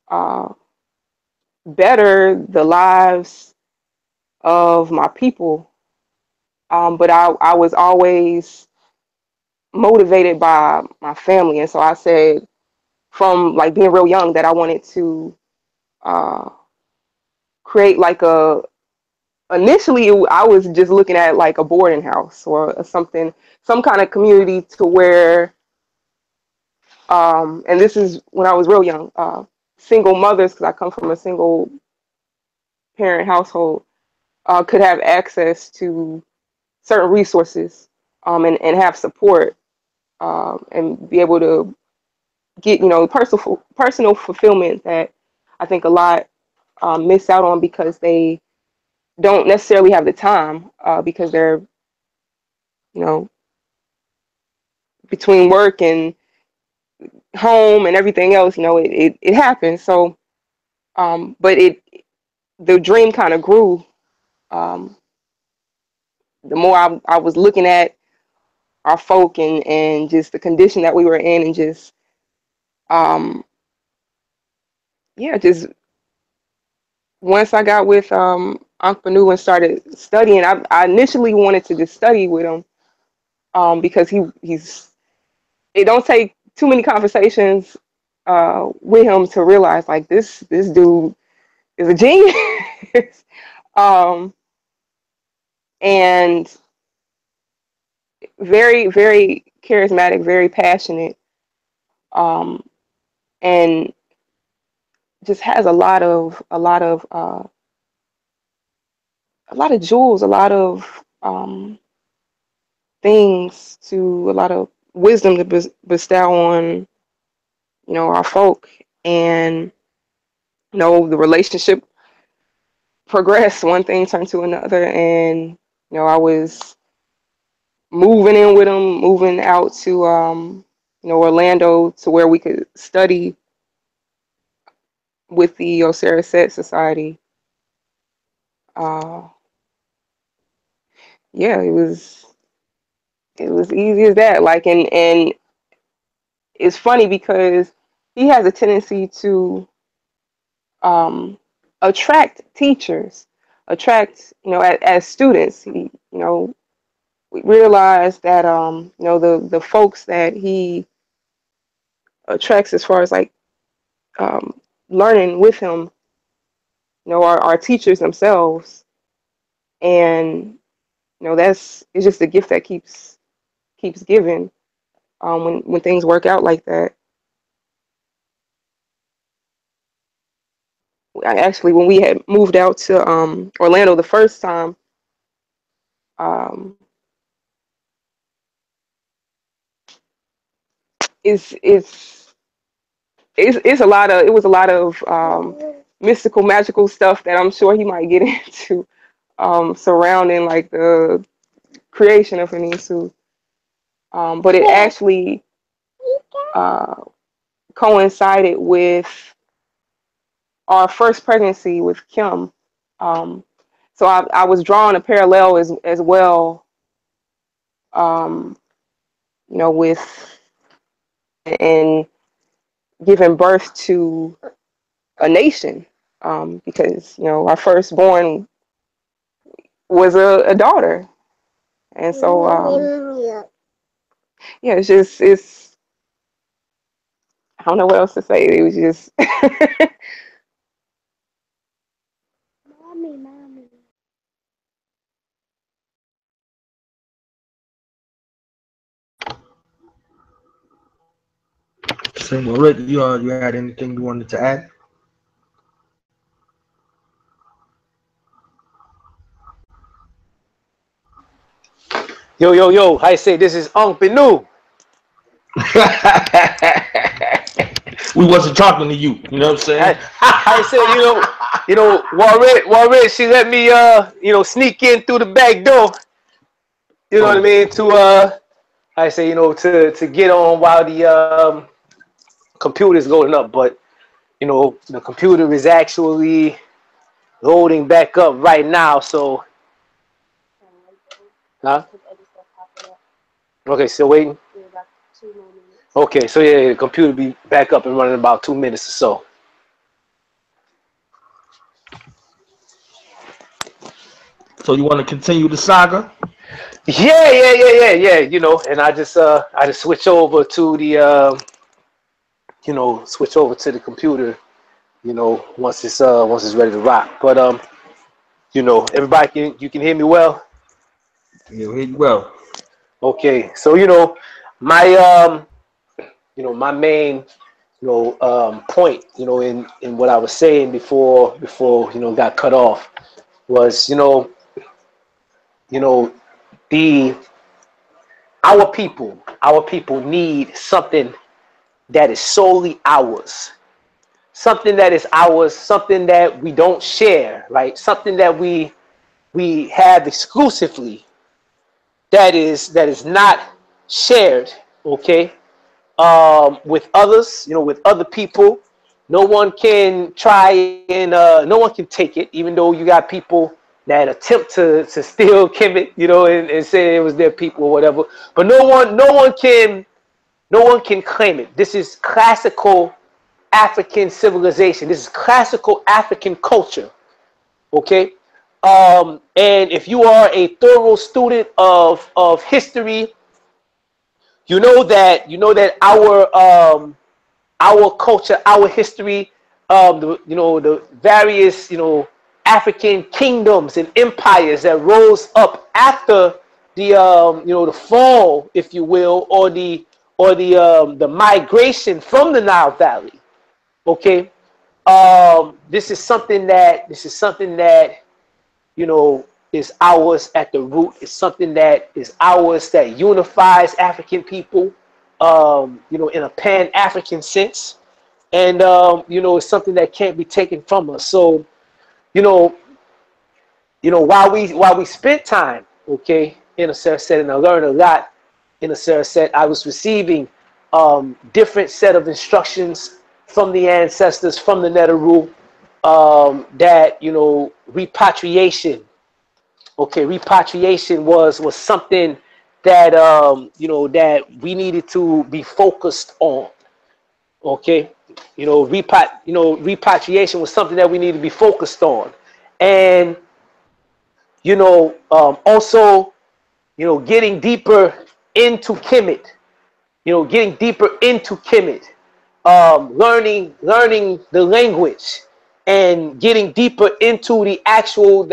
uh, better the lives of my people, but I was always motivated by my family, and so I said from like being real young that I wanted to uh, create like a initially I was just looking at like a boarding house or something, some kind of community to where and this is when I was real young, single mothers, because I come from a single parent household, could have access to certain resources, and have support, and be able to get, you know, personal fulfillment that I think a lot miss out on because they don't necessarily have the time, because they're, you know, between work and home and everything else, you know, it happens. So but the dream kind of grew, um, the more I was looking at our folk and just the condition that we were in, and just yeah, just once I got with Aankhu Benu and started studying, I initially wanted to just study with him, because he's it don't take too many conversations with him to realize like this dude is a genius. um, and very, very charismatic, very passionate, um, and just has a lot of jewels, a lot of things, to a lot of wisdom to bestow on, you know, our folk. And you know, the relationship progressed, one thing turned to another, and you know, I was moving in with him, moving out to you know, Orlando, to where we could study with the Osir Society. Uh, yeah, it was easy as that. Like, and it's funny because he has a tendency to um, attract teachers, attract, you know, as students. He, you know, we realized that you know, the folks that he attracts as far as like learning with him, you know, are teachers themselves. And you know, it's just a gift that keeps giving, when things work out like that. Actually, when we had moved out to Orlando the first time, um, it's it's it's a lot of, it was a lot of mystical, magical stuff that I'm sure he might get into, surrounding like the creation of Henensu. But it actually uh, coincided with our first pregnancy with Kim. Um, so I was drawing a parallel as well, um, you know, with and giving birth to a nation, because you know, our firstborn was a daughter, and so yeah, it's just it's I don't know what else to say. It was just
interesting. Well, Rick, you had anything you wanted to add?
Yo, I say this is Aankhu Benu.
We wasn't talking to you. You know what I'm saying?
I say, Warren, she let me, sneak in through the back door. You know what I mean? To, I say, to get on while the computer's loading up. But, the computer is actually loading back up right now. So, huh? Okay, still waiting. Okay, so yeah, the computer be back up and running in about 2 minutes or so.
So you want to continue the saga?
Yeah. And I just switch over to the switch over to the computer, once it's ready to rock. But everybody you can hear me well?
Yeah, hear you well.
Okay, so my my main point in what I was saying before got cut off was our people need something that is solely ours, something that is ours, something that we don't share, right? Something that we have exclusively, that is not shared, okay, with others, with other people. No one can try and no one can take it, even though you got people that attempt to steal Kemetic, and say it was their people or whatever. But no one can claim it. This is classical African civilization. This is classical African culture. Okay. And if you are a thorough student of history, you know that our culture, our history, the various African kingdoms and empires that rose up after the fall, if you will, or the migration from the Nile Valley. Okay, this is something that is ours at the root. It's something that is ours, that unifies African people, in a pan-African sense. And, it's something that can't be taken from us. So, while we spent time, okay, in a certain set, and I learned a lot in a certain set, I was receiving different set of instructions from the ancestors, from the Neteru, that, repatriation. Okay, repatriation was something that that we needed to be focused on. Okay, repatriation was something that we needed to be focused on, and also getting deeper into Kemet, learning the language, and getting deeper into the actual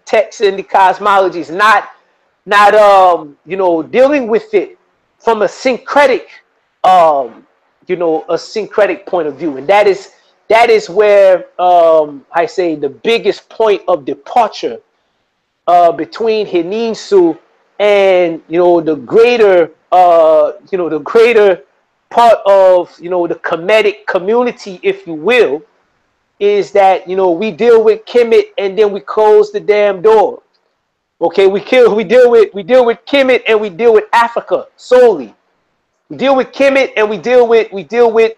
text and the cosmologies, not dealing with it from a syncretic a syncretic point of view. And that is where I say the biggest point of departure between Henensu and the greater part of the Kemetic community, if you will, is that we deal with Kemet and then we close the damn door. Okay, we deal with Kemet and we deal with Africa solely. We deal with Kemet and we deal with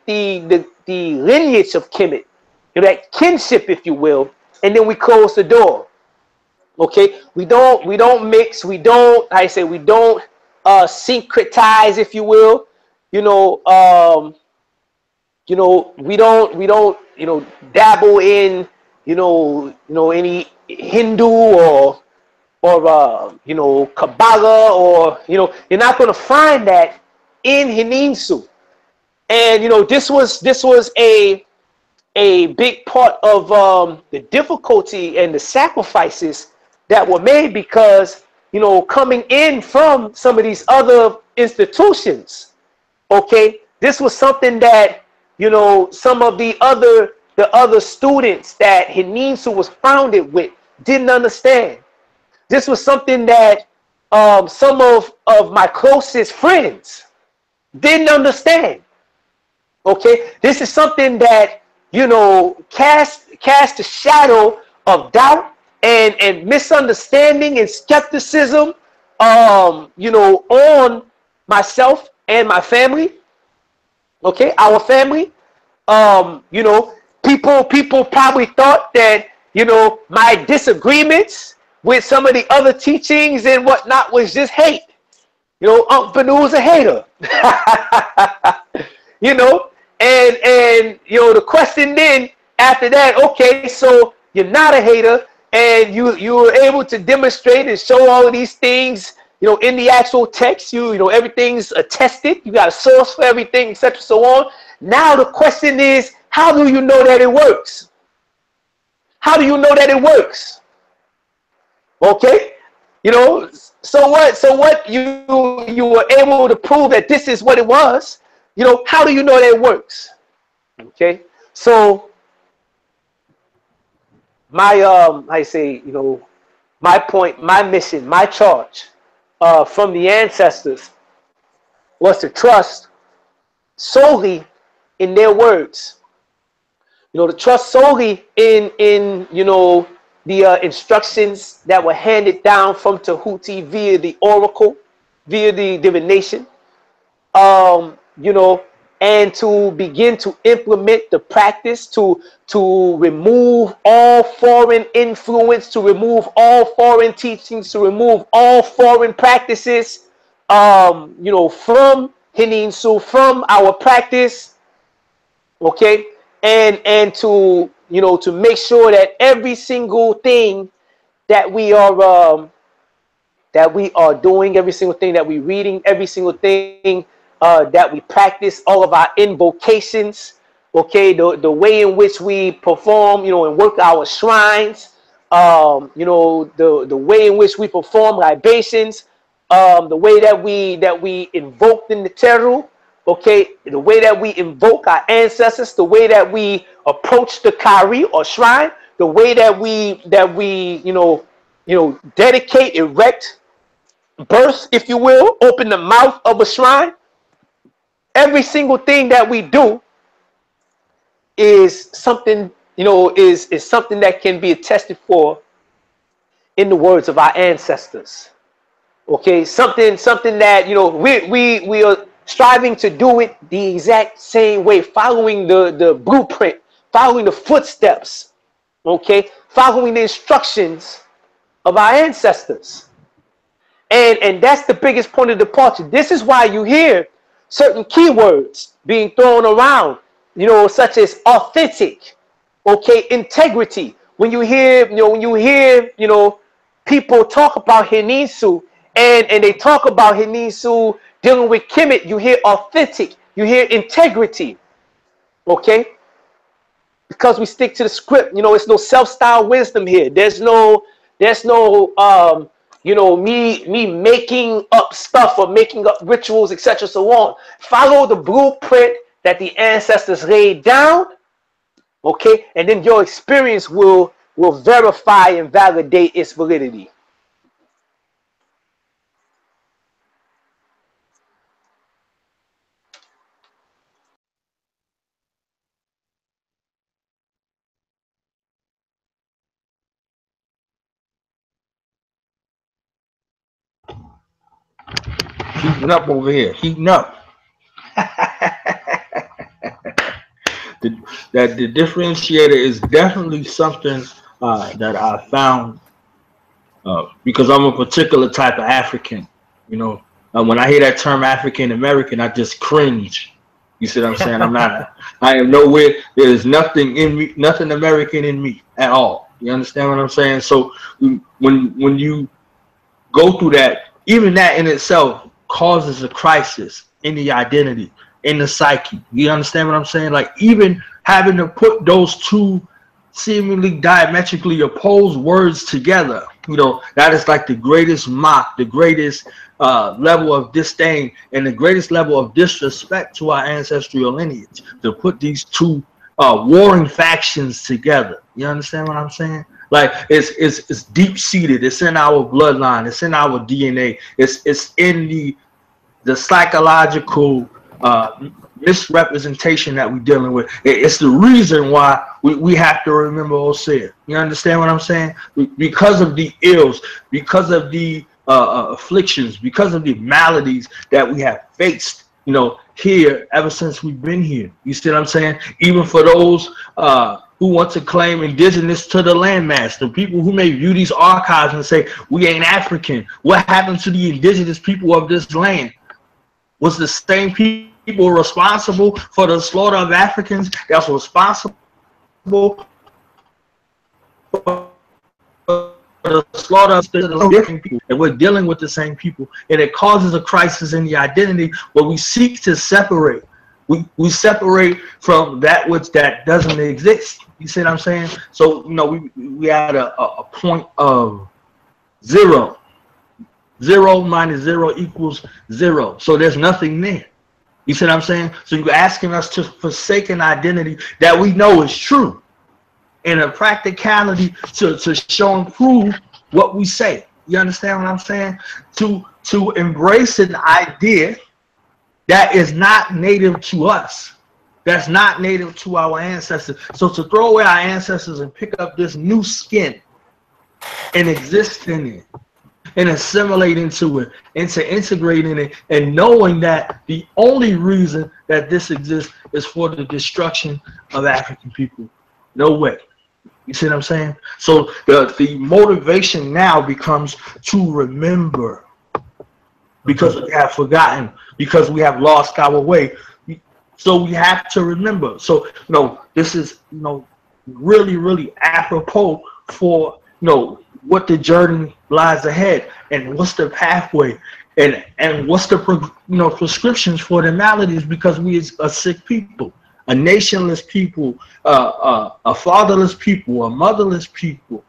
the lineage of Kemet, that kinship, if you will, and then we close the door. Okay, we don't mix, we don't syncretize, if you will. We don't dabble in any Hindu or Kabbalah, or you're not going to find that in Henensu. And this was a big part of the difficulty and the sacrifices that were made, because coming in from some of these other institutions, okay, This was something that, you know, some of the other students that Henensu was founded with didn't understand. This was something that some of my closest friends didn't understand. Okay, this is something that, you know, cast a shadow of doubt and misunderstanding and skepticism, you know, on myself and my family. Okay, our family. You know, people probably thought that, you know, my disagreements with some of the other teachings and whatnot was just hate. You know, Aankhu Benu was a hater. You know, and you know, the question then after that, okay, so you're not a hater, and you were able to demonstrate and show all of these things, you know, in the actual text. You know, everything's attested. You got a source for everything, etc. So on. Now the question is, how do you know that it works? How do you know that it works? Okay, you know, so what you were able to prove that this is what it was. You know, how do you know that it works? Okay, so my I say, you know, my point, my mission, my charge from the ancestors was to trust solely in their words. You know, to trust solely in you know, the instructions that were handed down from Tahuti via the oracle, via the divination. You know, and to begin to implement the practice, to remove all foreign influence, to remove all foreign teachings, to remove all foreign practices, you know, from Henensu, from our practice. Okay, and to, you know, to make sure that every single thing that we are doing, every single thing that we're reading, every single thing that we practice, all of our invocations, okay, the way in which we perform, you know, and work our shrines, you know, the way in which we perform libations, the way that we invoke in the Teru, okay, the way that we invoke our ancestors, the way that we approach the Kari or shrine, the way that we you know, dedicate, erect, birth, if you will, open the mouth of a shrine. Every single thing that we do is something, you know, is something that can be attested for in the words of our ancestors. Okay, something that, you know, we are striving to do it the exact same way, following the blueprint, following the footsteps, okay, following the instructions of our ancestors. And that's the biggest point of departure. This is why you hear certain keywords being thrown around, you know, such as authentic, okay, integrity. When you hear, you know, people talk about Henensu, and they talk about Henensu dealing with Kemetic, you hear authentic, you hear integrity, okay? Because we stick to the script. You know, it's no self-styled wisdom here. There's no you know, me making up stuff or making up rituals, etc. so on. Follow the blueprint that the ancestors laid down, okay, and then your experience will verify and validate its validity.
Heating up over here. Heating up. The differentiator is definitely something that I found because I'm a particular type of African. You know, when I hear that term African American, I just cringe. You see what I'm saying? I am nowhere. There is nothing in me, nothing American in me at all. You understand what I'm saying? So when you go through that, even that in itself causes a crisis in the identity, in the psyche. You understand what I'm saying? Like, even having to put those two seemingly diametrically opposed words together, you know, that is like the greatest mock, the greatest level of disdain and the greatest level of disrespect to our ancestral lineage to put these two warring factions together. You understand what I'm saying? Like it's deep seated. It's in our bloodline. It's in our DNA. It's in the psychological misrepresentation that we're dealing with. It's the reason why we have to remember Osir. You understand what I'm saying? Because of the ills, because of the afflictions, because of the maladies that we have faced, you know, here ever since we've been here. You see what I'm saying? Even for those who want to claim indigenous to the landmass, the people who may view these archives and say, we ain't African. What happened to the indigenous people of this land? Was the same people responsible for the slaughter of Africans that's responsible for the slaughter of different people? And we're dealing with the same people, and it causes a crisis in the identity where we seek to separate. We separate from that which that doesn't exist. You see what I'm saying? So, you know, we had a point of 0. 0 minus 0 equals 0. So there's nothing there. You see what I'm saying? So you're asking us to forsake an identity that we know is true, and a practicality to show and prove what we say. You understand what I'm saying? To embrace an idea that is not native to us, that's not native to our ancestors. So to throw away our ancestors and pick up this new skin and exist in it, and assimilate into it, and to integrate in it, and knowing that the only reason that this exists is for the destruction of African people. No way. You see what I'm saying? So the motivation now becomes to remember, because we have forgotten, because we have lost our way. So we have to remember. So, you know, this is, you know, really, really apropos for, you know, what the journey lies ahead, and what's the pathway, and what's the prescriptions for the maladies, because we is a sick people, a nationless people, a fatherless people, a motherless people,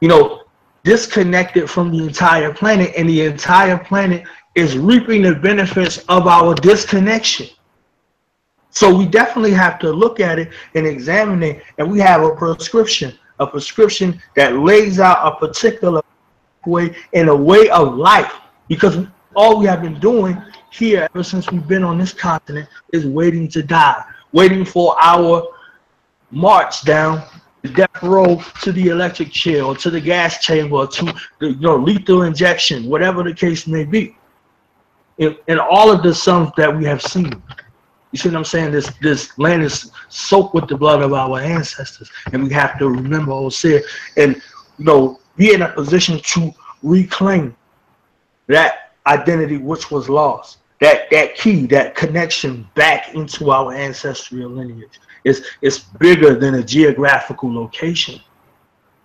you know, disconnected from the entire planet, and the entire planet is reaping the benefits of our disconnection. So we definitely have to look at it and examine it, and we have a prescription that lays out a particular way and a way of life, because all we have been doing here ever since we've been on this continent is waiting to die, waiting for our march down the death row to the electric chair, or to the gas chamber, or to the, you know, lethal injection, whatever the case may be. In all of the sums that we have seen. You see what I'm saying? This land is soaked with the blood of our ancestors, and we have to remember Osir, and, you know, be in a position to reclaim that identity which was lost, that key, that connection back into our ancestral lineage. It's bigger than a geographical location.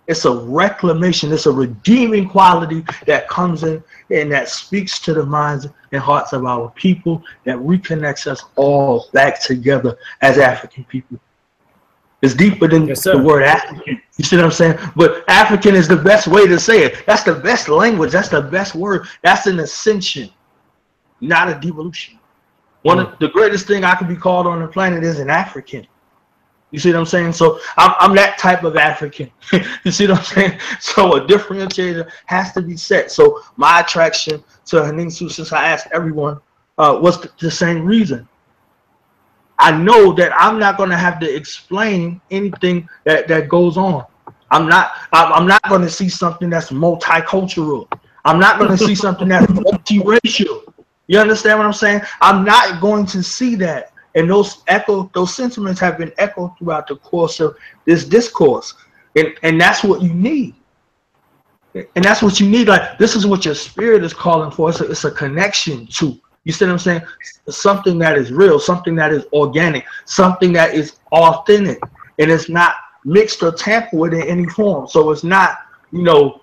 It's a reclamation. It's a redeeming quality that comes in and that speaks to the minds and hearts of our people, that reconnects us all back together as African people. It's deeper than the word African. You see what I'm saying? But African is the best way to say it. That's the best language. That's the best word. That's an ascension, not a devolution. One of the greatest thing I could be called on the planet is an African. You see what I'm saying? So I'm that type of African. You see what I'm saying? So a differentiator has to be set. So my attraction to Henensu, since I asked everyone, was the same reason. I know that I'm not going to have to explain anything that goes on. I'm not going to see something that's multicultural. I'm not going to see something that's multiracial. You understand what I'm saying? I'm not going to see that. And those sentiments have been echoed throughout the course of this discourse. And that's what you need. And that's what you need. Like, this is what your spirit is calling for. It's a connection to. You see what I'm saying? Something that is real, something that is organic, something that is authentic. And it's not mixed or tampered with in any form. So it's not, you know,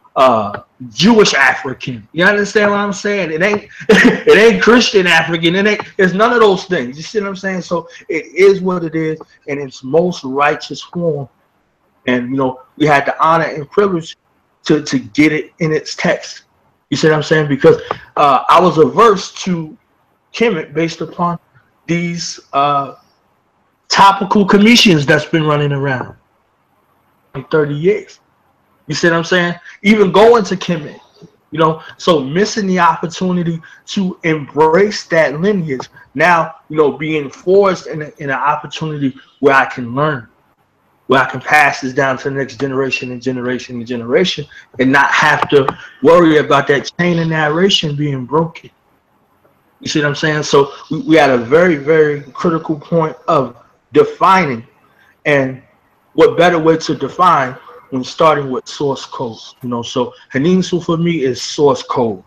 Jewish African. You understand what I'm saying? It ain't Christian African. It's none of those things. You see what I'm saying? So it is what it is in its most righteous form. And, you know, we had the honor and privilege to get it in its text. You see what I'm saying? Because I was averse to Kemet based upon these topical commissions that's been running around in 30 years. You see what I'm saying? Even going to Kemet, you know, so missing the opportunity to embrace that lineage. Now, you know, being forced in an opportunity where I can learn, where I can pass this down to the next generation and generation and generation, and not have to worry about that chain of narration being broken. You see what I'm saying? So we had a very, very critical point of defining, and what better way to define when starting with source code? You know, so Henensu for me is source code,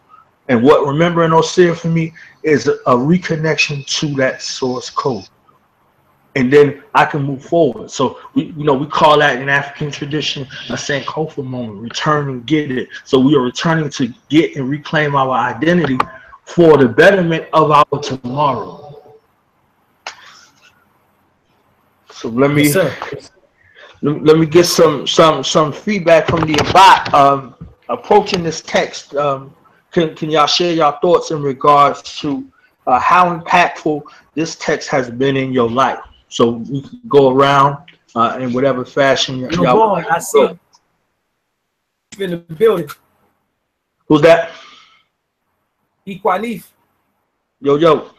and what remembering Osir for me is a reconnection to that source code, and then I can move forward. So we call that in African tradition a Sankofa moment, return and get it. So we are returning to get and reclaim our identity for the betterment of our tomorrow. So let me get some feedback from the bot approaching this text. Can y'all share your thoughts in regards to how impactful this text has been in your life? So we can go around in whatever fashion y'all.
I see in the building.
Who's that?
Equanif.
Yo.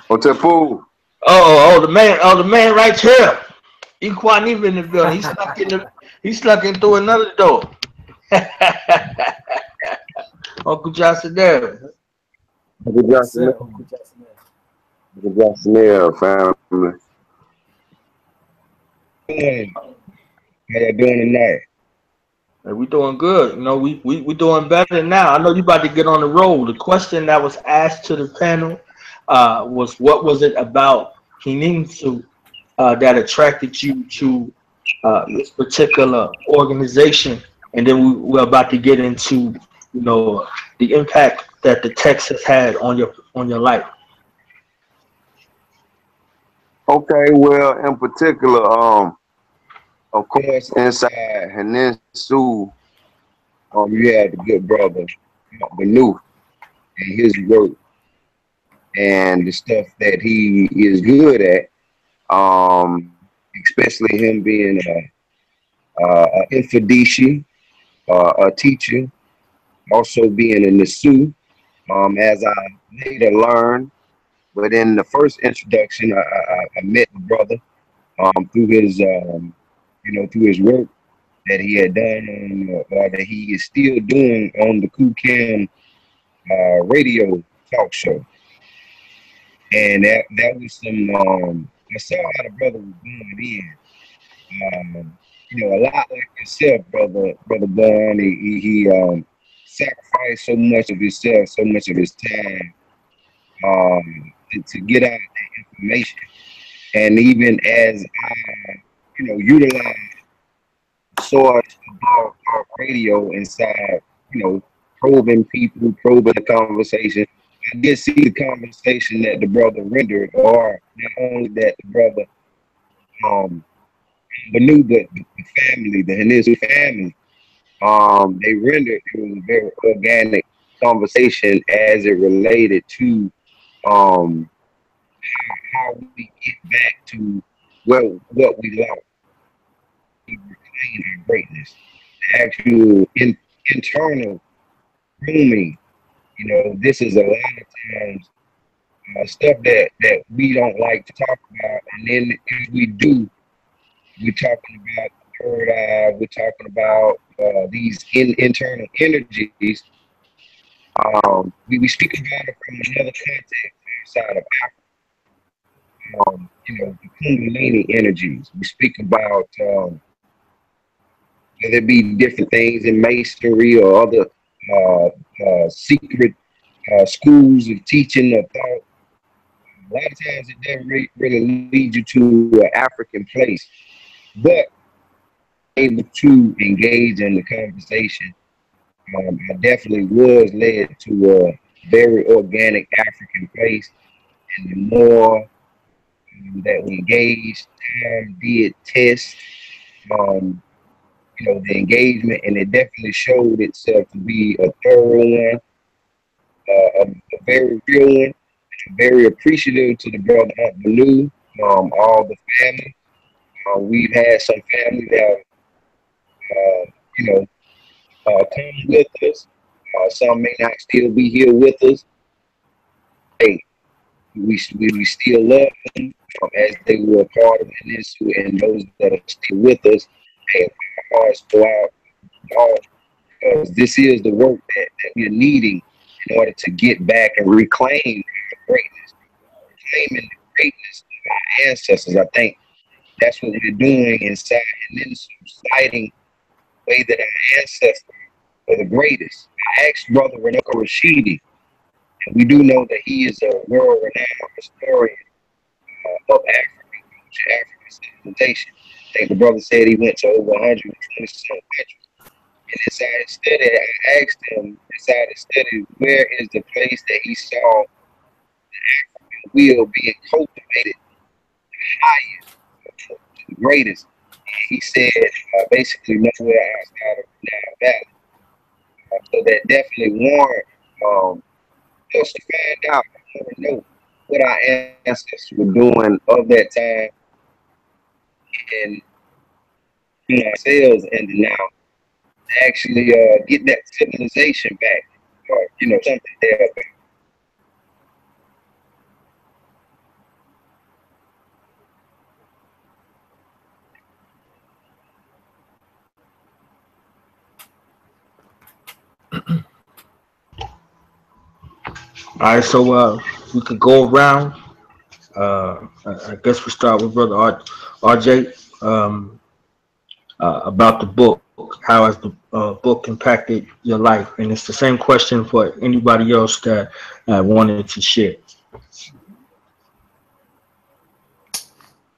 What's up, fool?
Oh, the man right here. Equanif in the building. He snuck in through another door. Uncle Johnson there.
Uncle Johnson there, family. How you doing tonight?
Hey, we doing good. You know, we doing better now. I know you about to get on the road. The question that was asked to the panel was, what was it about Henensu that attracted you to this particular organization? And then we're about to get into, you know, the impact that the text has had on your life.
Okay, well, in particular, of course, inside Henensu, you had the good brother Benu and his work and the stuff that he is good at, especially him being a Infadishi, a teacher, also being a Nesu, as I later learned. But in the first introduction, I met the brother through his, through his work that he had done or that he is still doing on the Kukan radio talk show. And that was some, I saw how the brother was going in. A lot like yourself, brother Bond. He sacrificed so much of himself, so much of his time to get out that information. And even as I, utilize source of radio inside, probing people, probing the conversation, I did see the conversation that the brother rendered, or not only that the brother Benu, but the family, the Henensu family, they rendered. It was a very organic conversation as it related to how we get back to what we lost. We reclaim our greatness, the actual internal grooming. This is a lot of times stuff that we don't like to talk about, and then if we do, we're talking about the third eye. We're talking about these internal energies. We speak about it from another context outside of Africa. The Kundalini energies. We speak about whether it be different things in masonry or other secret schools of teaching or thought. A lot of times it doesn't really lead you to an African place, but able to engage in the conversation. I definitely was led to a very organic African place, and the more that we engaged, time did test The engagement, and it definitely showed itself to be a thorough one, a very real one. Very appreciative to the brother Aankhu Benu, all the family. We've had some family that come with us. Some may not still be here with us. Hey, we still love them as they were a part of Henensu, and those that are still with us. Hey, our hearts go out, because this is the work that we're needing in order to get back and reclaim our greatness, reclaiming the greatness of our ancestors. I think that's what we're doing inside Henensu, citing the way that our ancestors were the greatest. I asked Brother Renoko Rashidi, and we do know that he is a world-renowned historian of African culture, African civilization. I think the brother said he went to over 120 some countries. And inside his study, I asked him, inside his study, where is the place that he saw the African will being cultivated highest, to the greatest? And he said, basically nowhere outside of the Nile Valley. So that definitely warrant us to find out, to know what our ancestors were doing of that time, and ourselves and now actually get that civilization back, or something there.
All right, so we could go around. I guess we start with Brother RJ, about the book. How has the book impacted your life? And it's the same question for anybody else that wanted to share.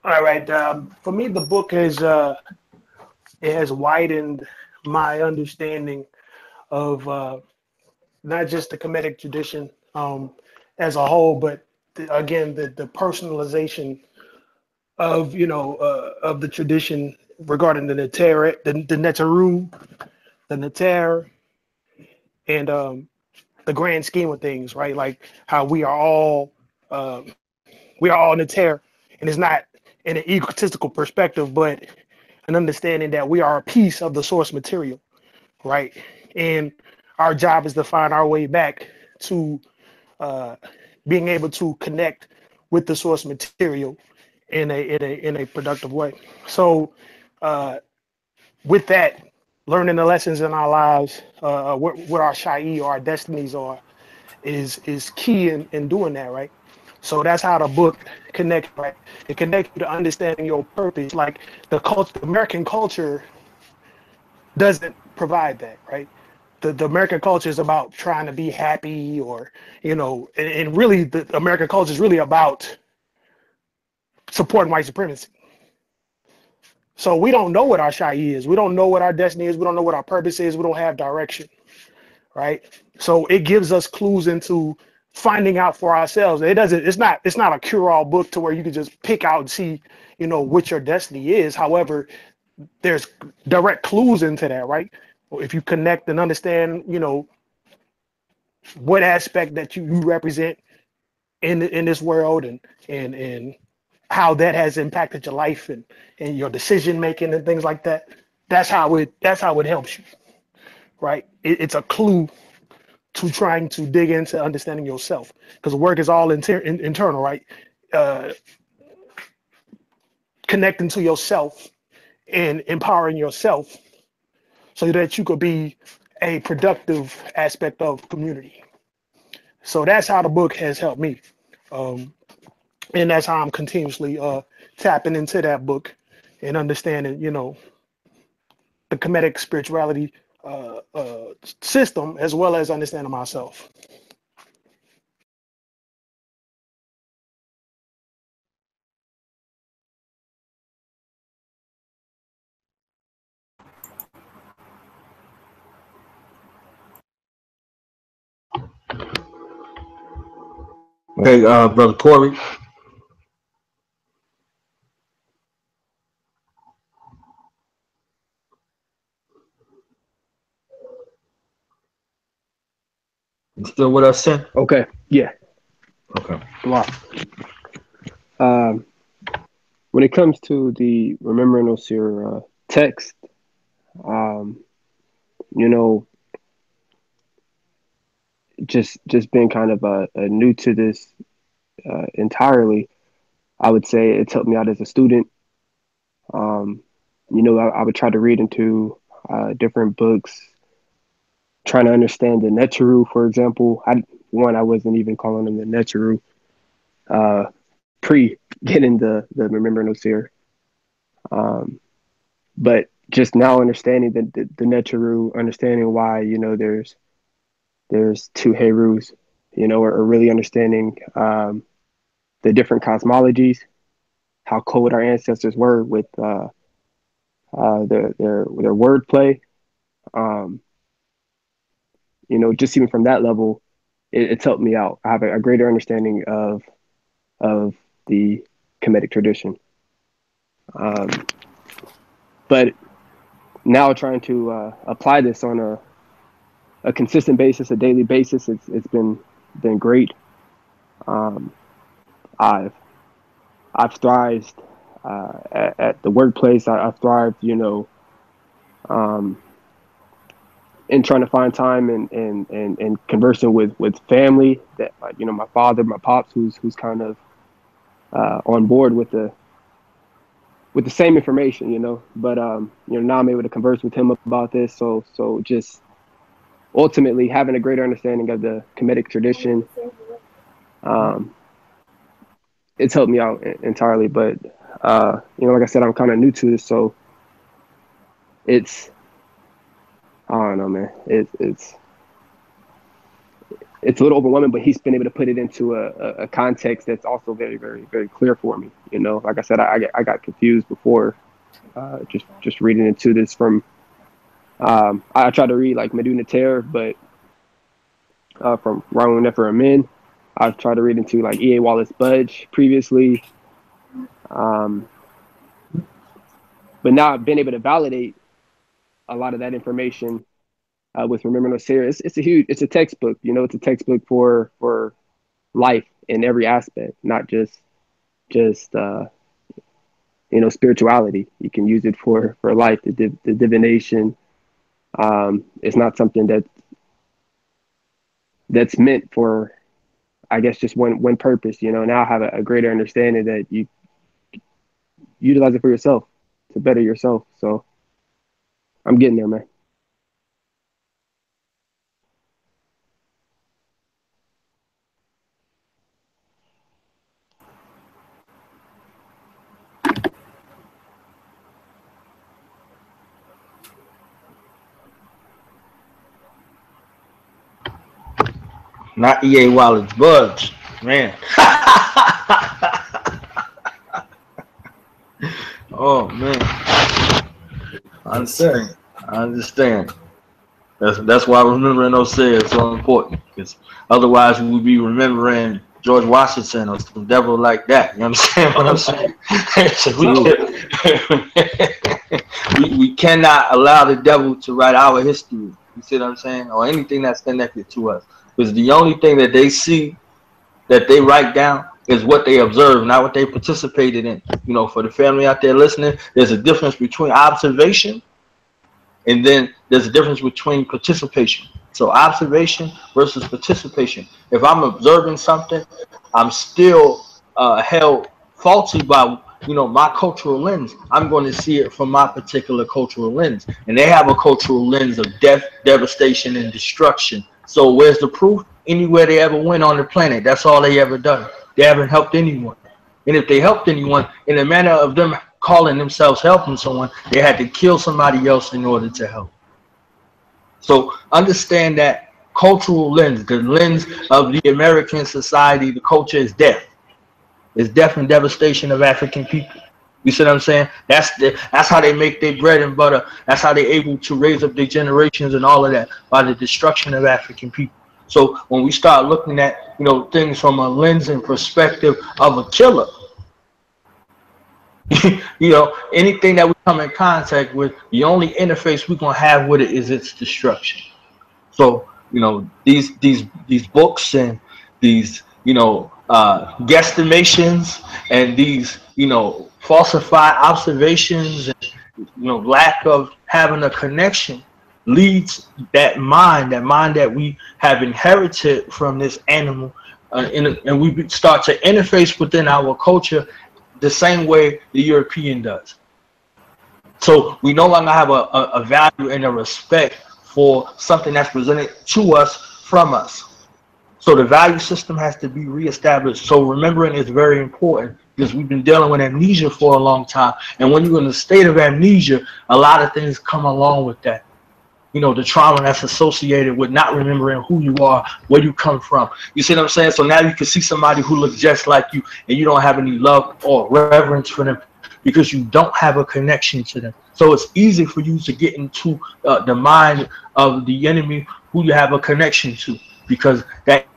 All right. For me, the book has it has widened my understanding of not just the Kemetic tradition as a whole, but again the personalization of of the tradition regarding the Neter, the Netaru, the Neter, and the grand scheme of things, right? Like how we are all Neter, and it's not in an egotistical perspective, but an understanding that we are a piece of the source material, right? And our job is to find our way back to being able to connect with the source material in a productive way. So with that, learning the lessons in our lives, what our shai or our destinies are, is key in doing that, right? So that's how the book connects, right? It connects you to understanding your purpose. Like the culture, American culture doesn't provide that, right? The American culture is about trying to be happy, or and really the American culture is really about supporting white supremacy. So we don't know what our shai is. We don't know what our destiny is. We don't know what our purpose is. We don't have direction, right? So it gives us clues into finding out for ourselves. It's not a cure-all book to where you can just pick out and see, what your destiny is. However, there's direct clues into that, right? If you connect and understand, what aspect that you represent in this world, and how that has impacted your life and your decision making and things like that. That's how it helps you, right? It's a clue to trying to dig into understanding yourself, because the work is all internal, right? Connecting to yourself and empowering yourself so that you could be a productive aspect of community. So that's how the book has helped me. And that's how I'm continuously tapping into that book and understanding, the Kemetic spirituality system, as well as understanding myself.
Okay, Brother Corey. You still with us, Sin?
Okay. Yeah.
Okay.
Wow. When it comes to the Remembering Osir text, you know, just being kind of new to this entirely, I would say it's helped me out as a student. You know, I would try to read into different books, trying to understand the Neteru, for example. I wasn't even calling them the Neteru pre getting the Remembering Osir. But just now understanding the Neteru, understanding why, you know, there's two Herus, you know, or really understanding the different cosmologies, how cold our ancestors were with their wordplay. You know, just even from that level, it's helped me out. I have a greater understanding of the Kemetic tradition. But now trying to apply this on a consistent basis, a daily basis, it's been great. I've thrived at the workplace. I've thrived, you know, in trying to find time and conversing with family that, you know, my father, my pops, who's kind of on board with the same information, you know. But you know, now I'm able to converse with him about this. So just ultimately having a greater understanding of the Kemetic tradition, it's helped me out entirely. But you know, like I said, I'm kind of new to this, so it's, I don't know, man. It's a little overwhelming, but he's been able to put it into a context that's also very, very, very clear for me. You know, like I said, I got confused before, just reading into this from. I tried to read like Meduna Ter, but from Raul Nefer Amin. I've tried to read into like E.A. Wallace Budge previously, but now I've been able to validate a lot of that information with Remembering Osir. It's a textbook, you know. It's a textbook for life in every aspect, not just you know, spirituality. You can use it for life, the divination. It's not something that's meant for, I guess, just one purpose, you know. Now I have a greater understanding that you utilize it for yourself to better yourself. So I'm getting there, man.
Not E.A. Wallace Budge, man. Oh man, I understand. That's why remembering Osir is so important, because otherwise we would be remembering George Washington or some devil like that. You understand what I'm saying? So we cannot allow the devil to write our history. You see what I'm saying? Or anything that's connected to us. Because the only thing that they see, that they write down, is what they observe, not what they participated in. You know, for the family out there listening, there's a difference between observation and then there's a difference between participation. So observation versus participation. If I'm observing something, I'm still held faulty by, you know, my cultural lens. I'm going to see it from my particular cultural lens. And they have a cultural lens of death, devastation, and destruction. So where's the proof? Anywhere they ever went on the planet, that's all they ever done. They haven't helped anyone. And if they helped anyone, in a manner of them calling themselves helping someone, they had to kill somebody else in order to help. So understand that cultural lens, the lens of the American society, the culture is death. It's death and devastation of African people. You see what I'm saying? That's how they make their bread and butter. That's how they're able to raise up their generations and all of that, by the destruction of African people. So when we start looking at, you know, things from a lens and perspective of a killer, you know, anything that we come in contact with, the only interface we're gonna have with it is its destruction. So these books and these guesstimations and these falsified observations and lack of having a connection leads that mind that we have inherited from this animal, and we start to interface within our culture the same way the European does. So we no longer have a value and a respect for something that's presented to us from us. So the value system has to be reestablished. So remembering is very important because we've been dealing with amnesia for a long time. And when you're in a state of amnesia, a lot of things come along with that. The trauma that's associated with not remembering who you are, where you come from. You see what I'm saying? So now you can see somebody who looks just like you and you don't have any love or reverence for them because you don't have a connection to them. So it's easy for you to get into the mind of the enemy who you have a connection to, because that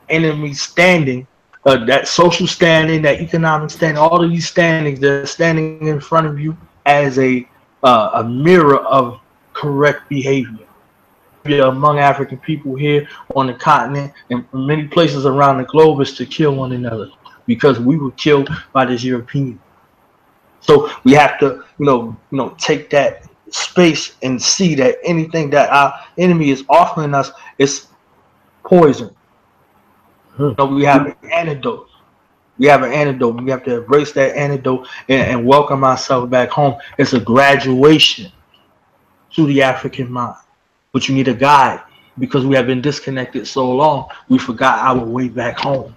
enemy standing, that social standing, that economic standing, all of these standings, they're standing in front of you as a mirror of correct behavior among African people here on the continent and many places around the globe is to kill one another because we were killed by this European. So we have to, take that space and see that anything that our enemy is offering us is poison. We have an antidote. We have an antidote. We have to embrace that antidote and welcome ourselves back home. It's a graduation to the African mind. But you need a guide because we have been disconnected so long, we forgot our way back home.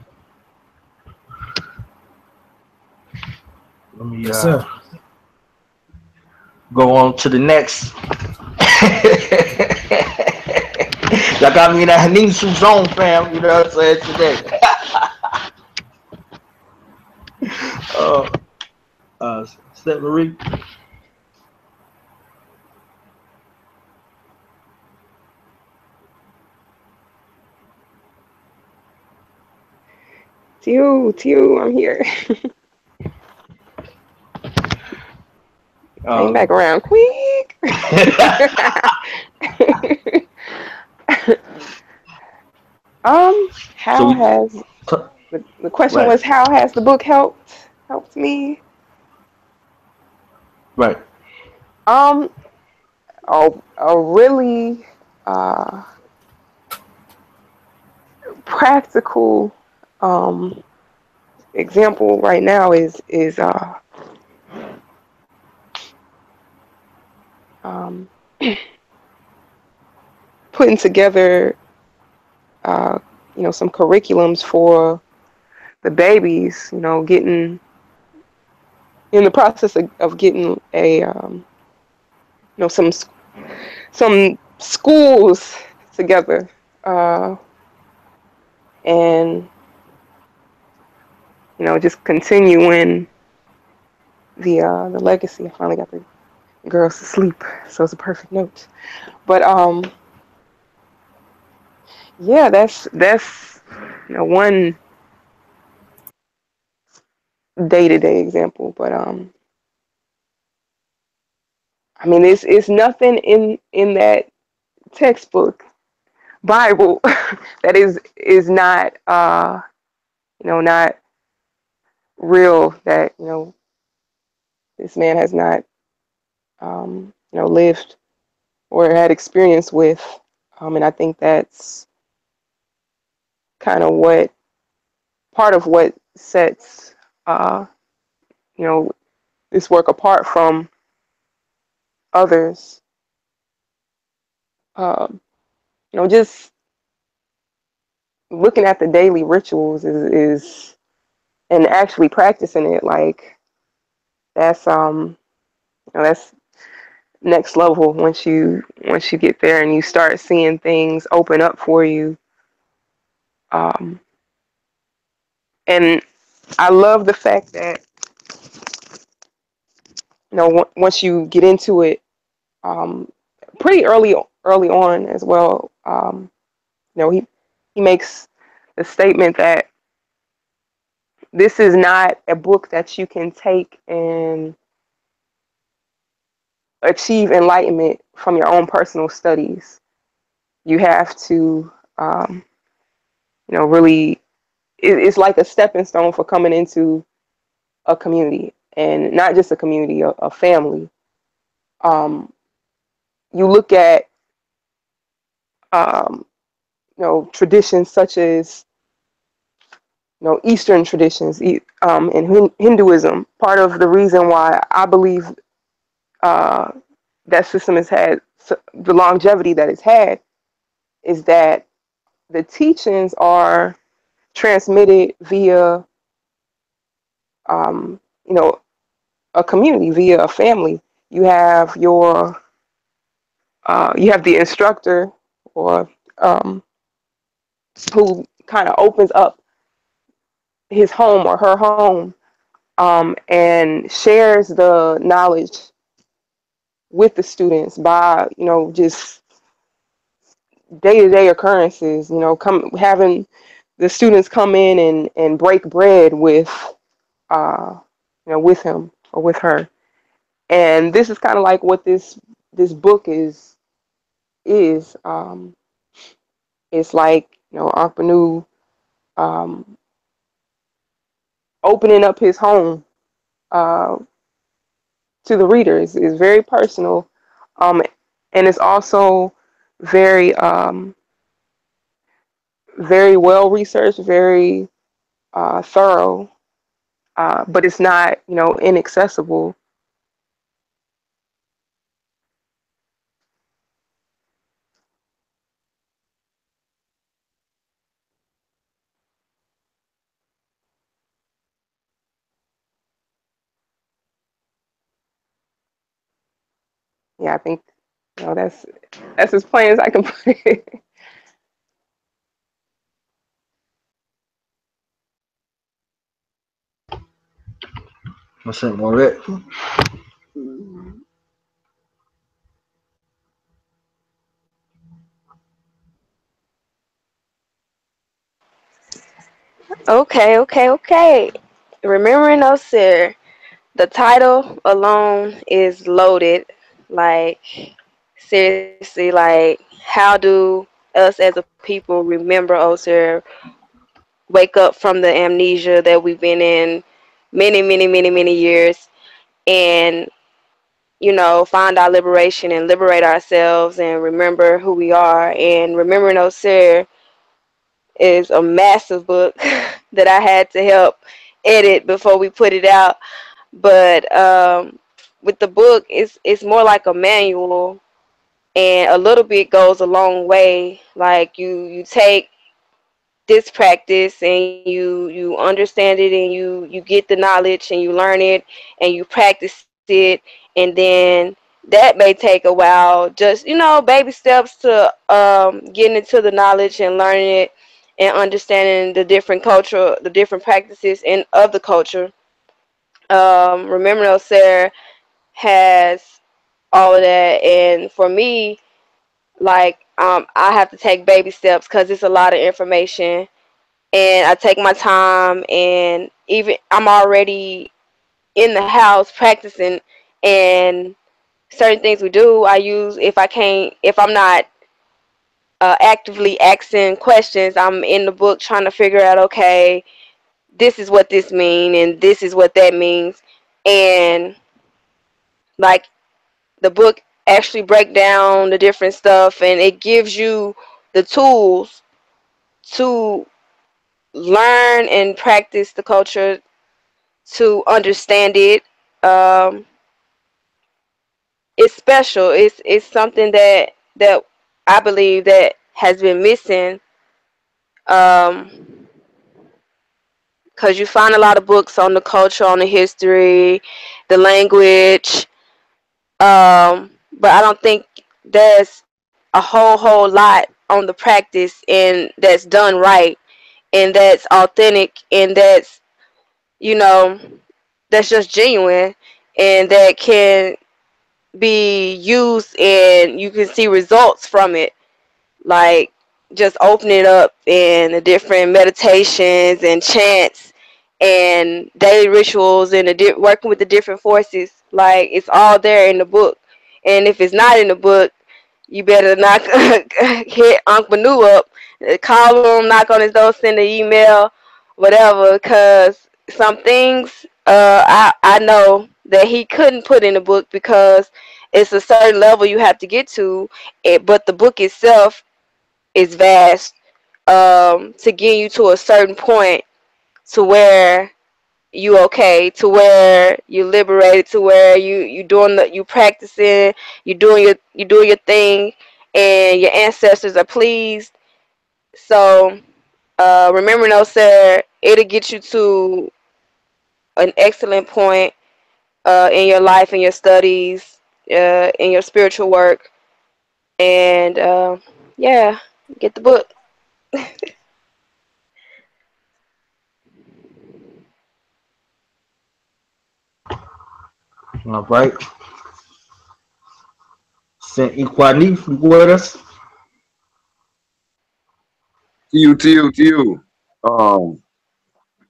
Let me go on to the next. Y'all got me in that Henensu zone, fam. You know what I'm saying today. Step Marie.
Tew, I'm here. Came back around quick. How has the question was how has the book helped me?
Right.
A really practical example right now is putting together some curriculums for the babies, getting in the process of getting a some schools together and just continuing the legacy. I finally got the girls to sleep, so it's a perfect note. But yeah, that's one day-to-day example. But I mean, it's nothing in that textbook Bible that is not not real, that this man has not lived or had experience with, and I think that's kind of part of what sets this work apart from others. Just looking at the daily rituals is and actually practicing it, like that's that's next level. Once you get there and you start seeing things open up for you, and I love the fact that once you get into it, pretty early on as well, he makes the statement that this is not a book that you can take and achieve enlightenment from your own personal studies. You have to, really, it's like a stepping stone for coming into a community, and not just a community, a family. You look at, um, traditions such as, Eastern traditions, in Hinduism. Part of the reason why I believe uh, that system has had the longevity that it's had is that the teachings are transmitted via, um, you know, a community, via a family. You have you have the instructor, or who kind of opens up his home or her home, and shares the knowledge with the students by, just day-to-day occurrences, having the students come in and break bread uh, with him or with her. And this is kind of like what this book is. It's like, Aankhu Benu, um, opening up his home uh, to the readers. Is very personal, and it's also very very well researched, very thorough, but it's not, inaccessible. Yeah, I think, that's as plain as I can put it.
What's up, Moret?
Okay, okay, okay. Remembering Osir. The title alone is loaded. Like, seriously, like, how do us as a people remember Osir, wake up from the amnesia that we've been in many, many, many, many years, and, find our liberation and liberate ourselves and remember who we are. And Remembering Osir is a massive book that I had to help edit before we put it out. But with the book, it's more like a manual, and a little bit goes a long way. Like, you take this practice and you understand it, and you get the knowledge and you learn it and you practice it, and then that may take a while. Just, baby steps to getting into the knowledge and learning it and understanding the different culture, the different practices and of the culture. Remember, Sarah has all of that, and for me, like, I have to take baby steps because it's a lot of information, and I take my time, and even I'm already in the house practicing, and certain things we do, I use, if I'm not actively asking questions, I'm in the book trying to figure out, okay, this is what this means and this is what that means. And, like, the book actually break down the different stuff, and it gives you the tools to learn and practice the culture, to understand it. um, it's special. It's something that I believe that has been missing, um, because you find a lot of books on the culture, on the history, the language, but I don't think there's a whole lot on the practice, and that's done right, and that's authentic, and you know that's just genuine, and that can be used and you can see results from it. Like, just open it up in the different meditations and chants and daily rituals and working with the different forces. Like, it's all there in the book, and if it's not in the book, you better knock hit Aankhu Benu up, call him, knock on his door, send an email, whatever. Because some things I know that he couldn't put in the book because it's a certain level you have to get to. But the book itself is vast, to get you to a certain point to where you okay, to where you liberated, to where you practicing, you doing your thing, and your ancestors are pleased. So remembering Osir, it'll get you to an excellent point in your life, in your studies, in your spiritual work, and yeah, get the book.
All right. Saint Equani, you with us?
To you. Um,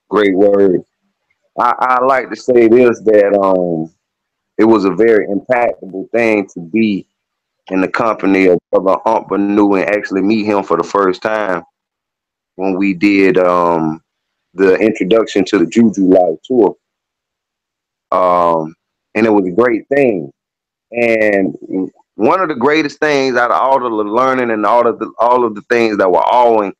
Great word. I like to say this that it was a very impactful thing to be in the company of Brother Aankhu Benu and actually meet him for the first time when we did the introduction to the Juju Live tour. And it was a great thing. And one of the greatest things out of all of the learning and all of the things that were all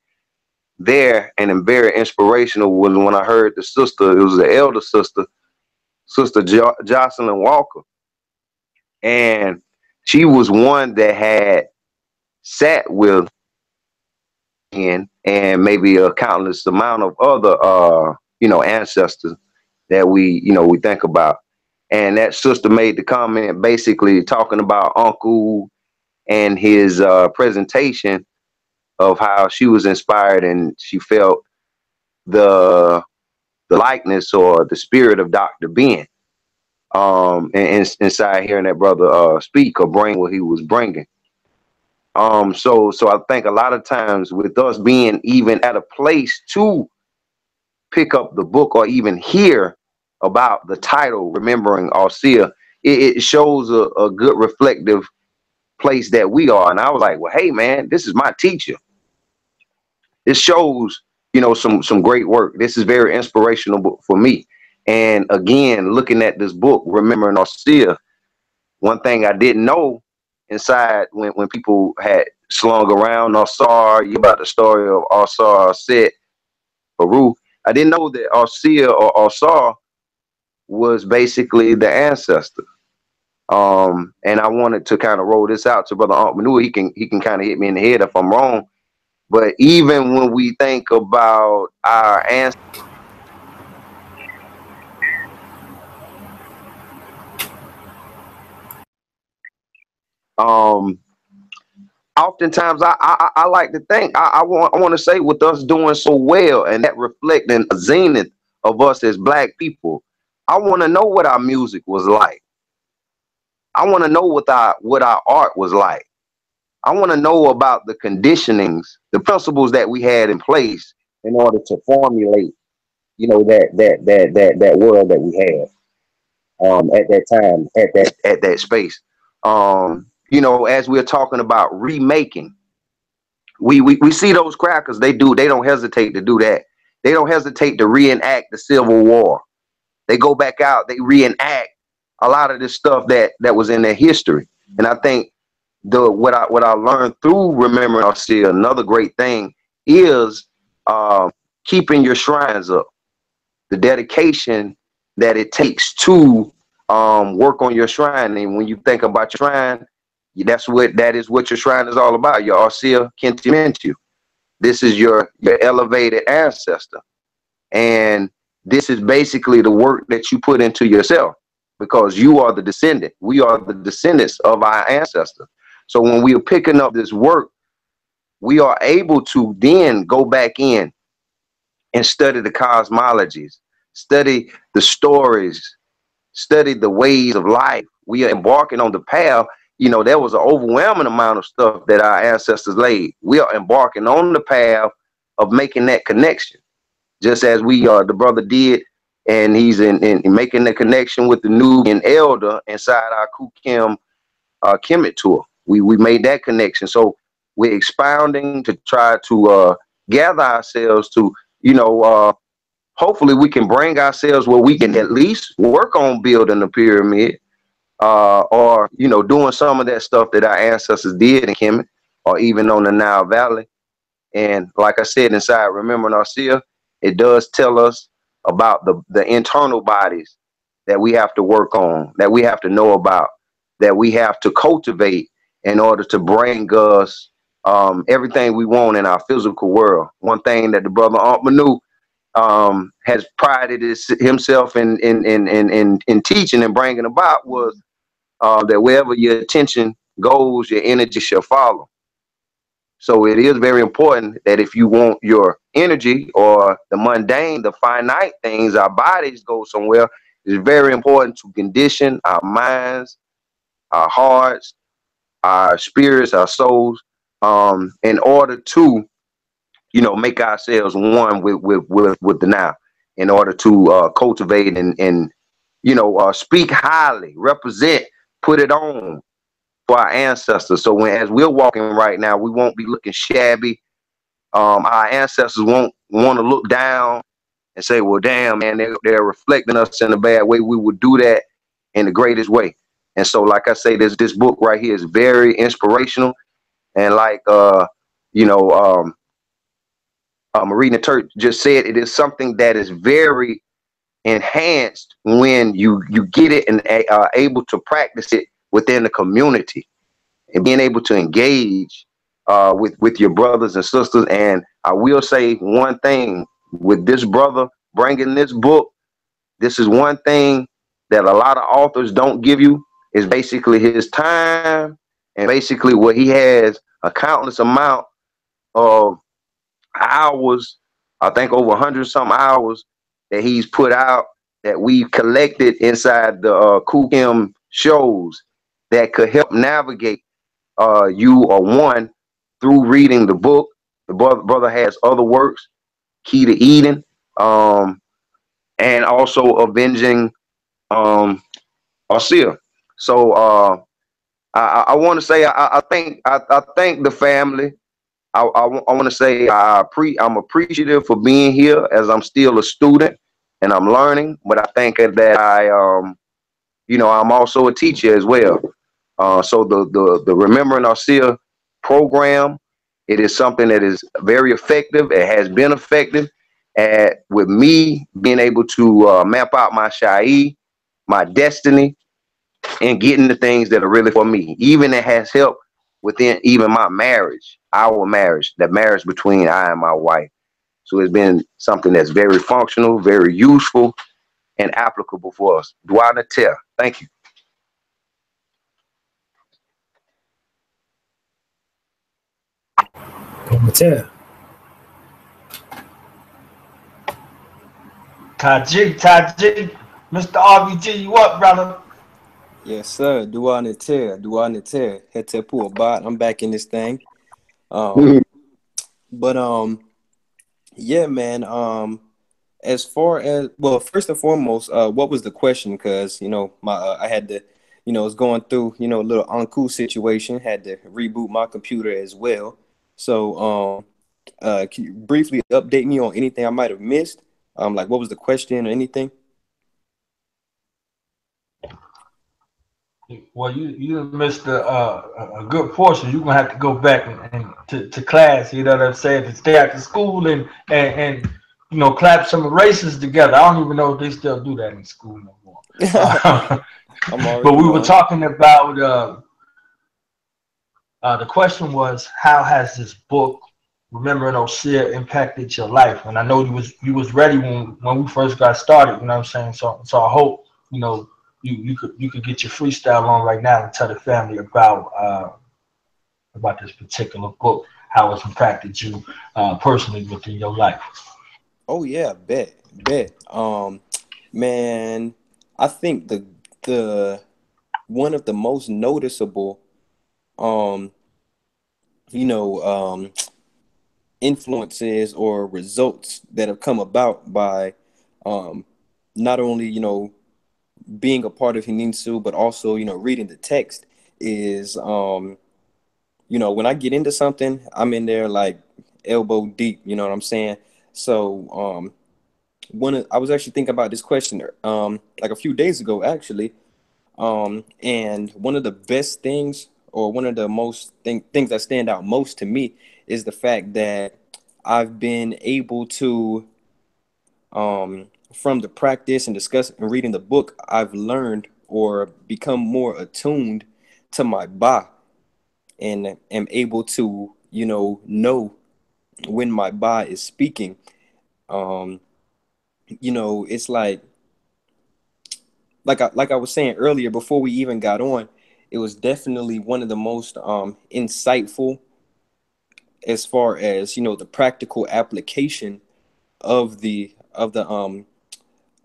there and very inspirational was when I heard the sister, it was the elder sister, Jocelyn Walker. And she was one that had sat with and maybe a countless amount of other ancestors that we think about. And that sister made the comment basically talking about Uncle and his presentation of how she was inspired and she felt the likeness or the spirit of Dr. Ben and inside hearing that brother speak or bring what he was bringing. So I think a lot of times with us being even at a place to pick up the book or even hear about the title, Remembering Osir, it shows a good reflective place that we are. And I was like, well, hey man, this is my teacher. This shows, some great work. This is very inspirational book for me. And again, looking at this book, Remembering Osir, one thing I didn't know inside when people had slung around Osir, you about the story of Osir said Peru. I didn't know that Osir or Osir was basically the ancestor. And I wanted to kind of roll this out to Brother Aankhu Benu. He can kind of hit me in the head if I'm wrong. But even when we think about our ancestors, oftentimes I like to think I want to say with us doing so well and that reflecting a zenith of us as black people, I want to know what our music was like. I want to know what our art was like. I want to know about the conditionings, the principles that we had in place in order to formulate, that world that we had at that time, at that space. As we're talking about remaking, we see those crackers. They don't hesitate to do that. They don't hesitate to reenact the Civil War. They go back out. They reenact a lot of this stuff that was in their history. And I think what I learned through Remembering Osir, another great thing is keeping your shrines up. The dedication that it takes to work on your shrine. And when you think about your shrine, that is what your shrine is all about. Your Osir Kenti Mentu. This is your elevated ancestor. And this is basically the work that you put into yourself because you are the descendant. We are the descendants of our ancestors. So when we are picking up this work, we are able to then go back in and study the cosmologies, study the stories, study the ways of life. We are embarking on the path. There was an overwhelming amount of stuff that our ancestors laid. We are embarking on the path of making that connection, just as the brother did, and he's in making the connection with the new and elder inside our Kukim Kemet tour. we made that connection. So we're expounding to try to gather ourselves to, hopefully we can bring ourselves where we can at least work on building the pyramid, or doing some of that stuff that our ancestors did in Kemet, or even on the Nile Valley. And like I said, inside Remembering Osir, it does tell us about the internal bodies that we have to work on, that we have to know about, that we have to cultivate in order to bring us everything we want in our physical world. One thing that the brother Aankhu Benu has prided himself in teaching and bringing about was that wherever your attention goes, your energy shall follow. So it is very important that if you want your energy or the mundane, the finite things, our bodies go somewhere, it's very important to condition our minds, our hearts, our spirits, our souls, in order to, make ourselves one with the now, in order to cultivate and speak highly, represent, put it on for our ancestors. So as we're walking right now, we won't be looking shabby. Our ancestors won't want to look down and say, well, damn, man, they're reflecting us in a bad way. We would do that in the greatest way. And so, like I say, this book right here is very inspirational. And like, Marina Turk just said, it is something that is very enhanced when you get it and are able to practice it within the community and being able to engage with your brothers and sisters. And I will say one thing with this brother bringing this book, this is one thing that a lot of authors don't give you, is basically his time and basically what he has a countless amount of hours, I think over 100 some hours that he's put out, that we've collected inside the Kukim shows that could help navigate you or one through reading the book. The brother has other works, Key to Eden, and also Avenging Osir. So I want to say I thank the family. I want to say I'm appreciative for being here, as I'm still a student and I'm learning. But I think that I'm also a teacher as well. So the Remembering Osir program, it is something that is very effective. It has been effective at with me being able to map out my Shai, my destiny, and getting the things that are really for me. Even it has helped within even my marriage, our marriage, the marriage between I and my wife. So it's been something that's very functional, very useful, and applicable for us. Dua Natel. Thank you.
Tajik, Mr. RBG, you up, brother?
Yes, sir. Dua Nater, Hetepu Abad. I'm back in this thing. But yeah, man. As far as, well, first and foremost, what was the question? Because I had to, was going through a little Aankhu situation. Had to reboot my computer as well. So can you briefly update me on anything I might have missed? Like what was the question or anything?
Well, you missed a good portion. You're gonna have to go back and to class. You know what I'm saying? To stay after school and clap some erasers together. I don't even know if they still do that in school no more. But we were talking about the question was, how has this book, Remembering Osir, impacted your life? And I know you was ready when we first got started. You know what I'm saying? So I hope you could get your freestyle on right now and tell the family about this particular book, how it's impacted you personally within your life.
Oh yeah, bet. Man, I think the one of the most noticeable influences or results that have come about by not only being a part of Henensu, but also reading the text is you know, when I get into something, I'm in there like elbow deep. You know what I'm saying? So I was actually thinking about this question like a few days ago actually. And one of the best things, or one of the most things that stand out most to me, is the fact that I've been able to, from the practice and discuss and reading the book, I've learned or become more attuned to my ba, and am able to, know when my ba is speaking. Um, it's like I was saying earlier before we even got on, it was definitely one of the most insightful, as far as the practical application of the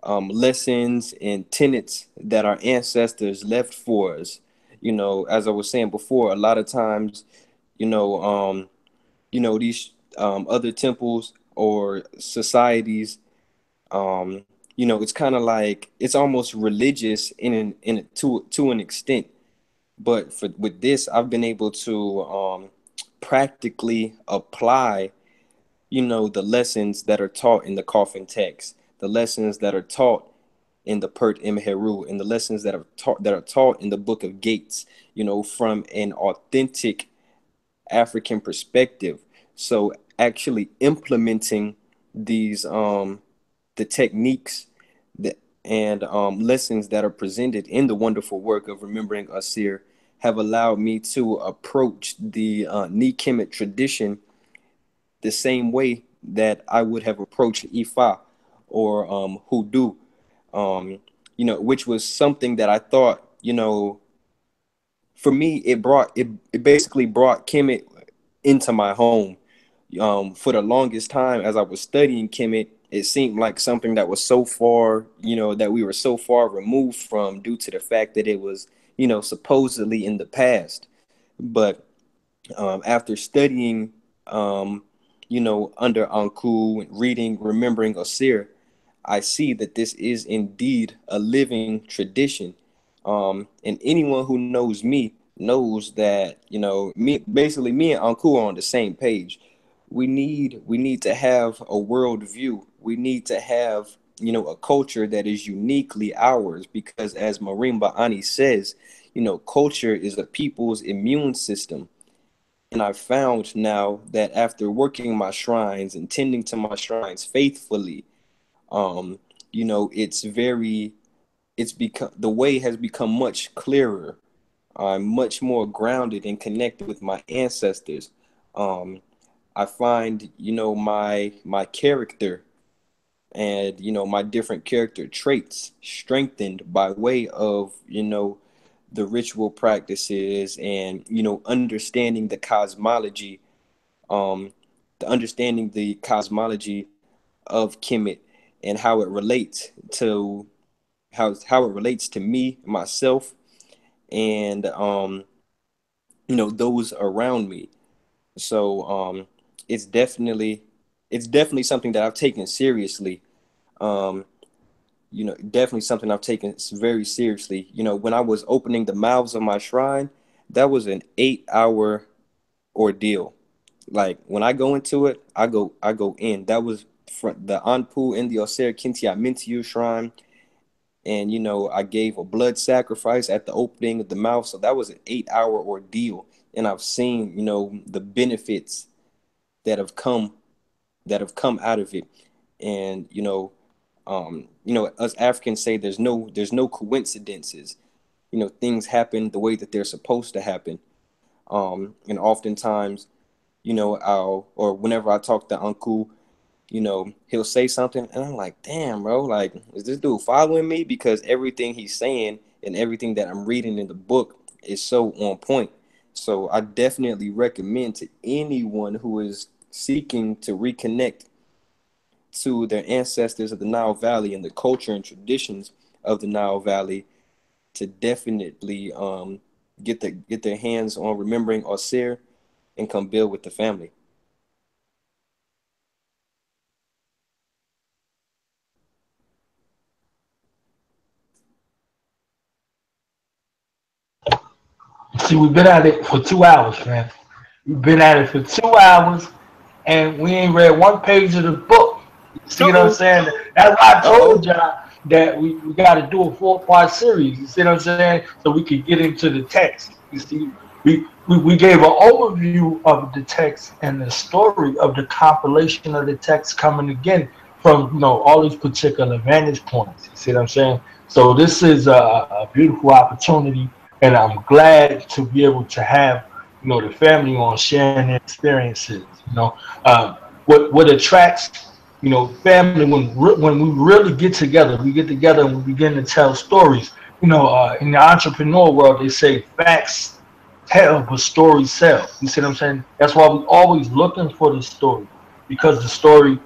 lessons and tenets that our ancestors left for us. As I was saying before, a lot of times, these other temples or societies, it's kind of like it's almost religious to an extent. But with this, I've been able to practically apply, the lessons that are taught in the coffin text, the lessons that are taught in the Pert Imheru, and the lessons that are taught in the Book of Gates, from an authentic African perspective. So actually implementing these the techniques that and lessons that are presented in the wonderful work of Remembering Osir have allowed me to approach the Kemet tradition the same way that I would have approached Ifa or Hoodoo, which was something that I thought, for me, it basically brought Kemet into my home. For the longest time, as I was studying Kemet, it seemed like something that was so far, that we were so far removed from, due to the fact that it was, supposedly in the past. But after studying, under Aankhu, reading, remembering Osir, I see that this is indeed a living tradition. And anyone who knows me knows that, me and Aankhu are on the same page. We need to have a world view. We need to have, a culture that is uniquely ours, because as Marimba Ani says, culture is a people's immune system. And I've found now that after working my shrines and tending to my shrines faithfully, um, it's become, the way has become much clearer. I'm much more grounded and connected with my ancestors. Um, I find, my character and, my different character traits strengthened by way of, the ritual practices, and, understanding um, the cosmology of Kemet, and how it relates to me, myself, and those around me. So it's definitely something that I've taken seriously. Um, definitely something I've taken very seriously. When I was opening the mouths of my shrine, that was an 8-hour ordeal. Like when I go into it, I go in. That was the Anpu in the Osir Kintia Mintiu shrine. And I gave a blood sacrifice at the opening of the mouth. So that was an 8-hour ordeal. And I've seen, the benefits that have come out of it. And us Africans say there's no coincidences. Things happen the way that they're supposed to happen. And oftentimes, or whenever I talk to Uncle, he'll say something and I'm like, damn, bro, like, is this dude following me? Because everything he's saying and everything that I'm reading in the book is so on point. So I definitely recommend to anyone who is seeking to reconnect to their ancestors of the Nile Valley and the culture and traditions of the Nile Valley to definitely get their hands on remembering Osir and come build with the family.
See, we've been at it for 2 hours, man. We've been at it for 2 hours, and we ain't read one page of the book. You see what I'm saying? That's why I told y'all that we got to do a 4-part series. You see what I'm saying? So we could get into the text. You see, we gave an overview of the text and the story of the compilation of the text coming again from all these particular vantage points. You see what I'm saying? So this is a beautiful opportunity, and I'm glad to be able to have the family on sharing their experiences. What attracts family when we really get together. We get together and we begin to tell stories. In the entrepreneur world, they say facts tell, but stories sell. You see what I'm saying? That's why we're always looking for the story, because the story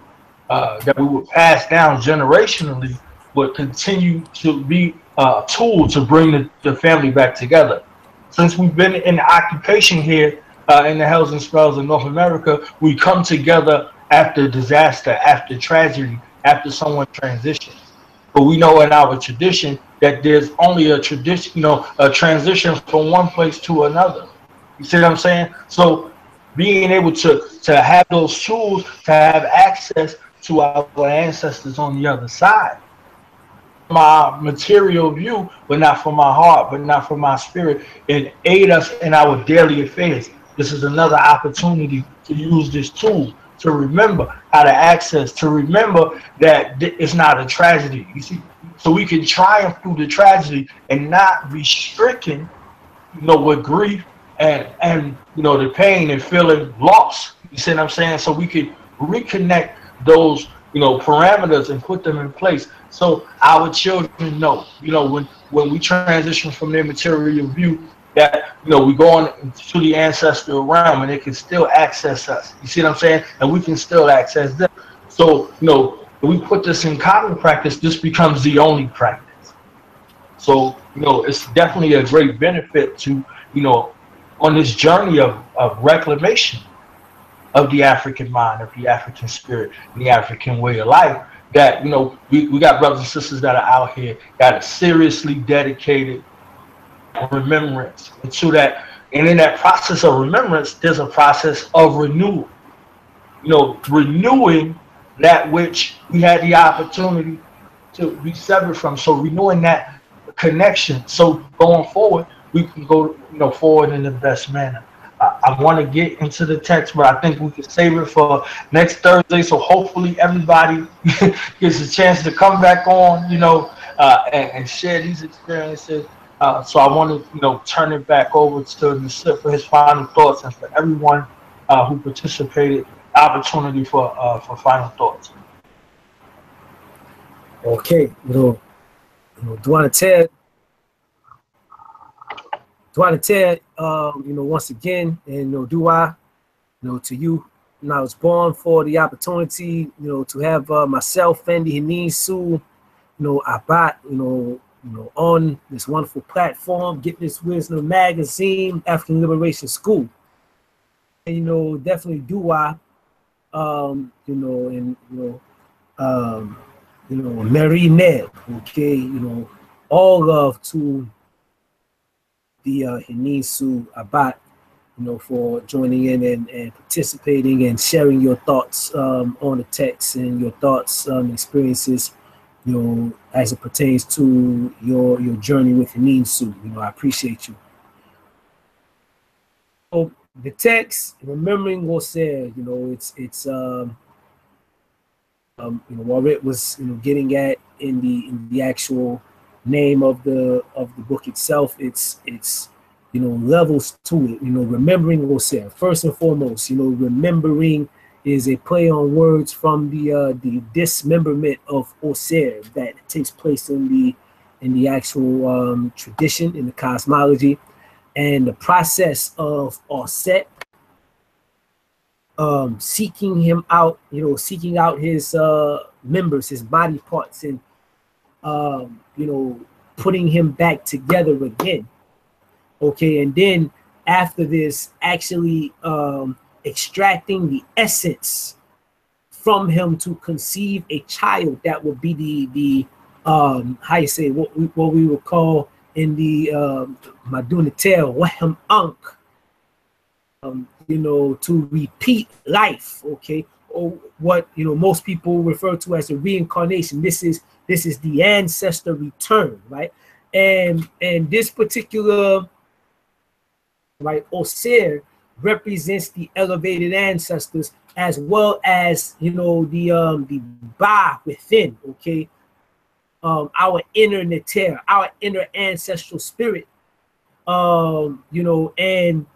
that we would pass down generationally would continue to be a tool to bring the family back together. Since we've been in occupation here in the Hells and Spells of North America, we come together after disaster, after tragedy, after someone transitions. But we know in our tradition that there's only a tradition, a transition from one place to another. You see what I'm saying? So being able to have those tools, to have access to our ancestors on the other side, my material view, but not from my heart, but not from my spirit, and aid us in our daily affairs. This is another opportunity to use this tool to remember how to access, to remember that it's not a tragedy. You see, so we can triumph through the tragedy and not be stricken, with grief and the pain and feeling lost. You see what I'm saying? So we can reconnect those parameters and put them in place, so our children know, when we transition from their material view, that we go on to the ancestral realm and they can still access us. You see what I'm saying? And we can still access them. So when we put this in common practice, this becomes the only practice. So it's definitely a great benefit to on this journey of reclamation of the African mind, of the African spirit, and the African way of life, that we got brothers and sisters that are out here that are seriously dedicated remembrance. And so that, and in that process of remembrance, there's a process of renewal. Renewing that which we had the opportunity to be severed from. So renewing that connection. So going forward, we can go forward in the best manner. I want to get into the text, but I think we can save it for next Thursday. So hopefully everybody gets a chance to come back on, and share these experiences. So I want to, turn it back over to Nasir for his final thoughts, and for everyone who participated, opportunity for final thoughts.
Okay, Duanater, once again, and Dua, to you. I was born for the opportunity, to have myself, Fendi, Henensu, Abat, on this wonderful platform, Get This Wisdom magazine, African Liberation School. And, definitely Dua, Mary Neb, okay, all love to the Henensu Abat, for joining in and participating and sharing your thoughts on the text and your thoughts and experiences, as it pertains to your journey with Henensu. I appreciate you. So the text, remembering Osir, it's what it was getting at in the actual name of the book itself, it's levels to it. Remembering Osir, first and foremost, remembering is a play on words from the dismemberment of Osir that takes place in the actual tradition, in the cosmology, and the process of Osir seeking him out, seeking out his members, his body parts, and putting him back together again. Okay, and then after this, actually extracting the essence from him to conceive a child that would be the how you say, what we would call in the Madunatel, Wahem Ankh, you know, to repeat life, okay, or what, you know, most people refer to as a reincarnation. This is the ancestor return, right? And this particular, right, Osir represents the elevated ancestors, as well as, you know, the Ba within, okay, our inner Neter, our inner ancestral spirit, you know, and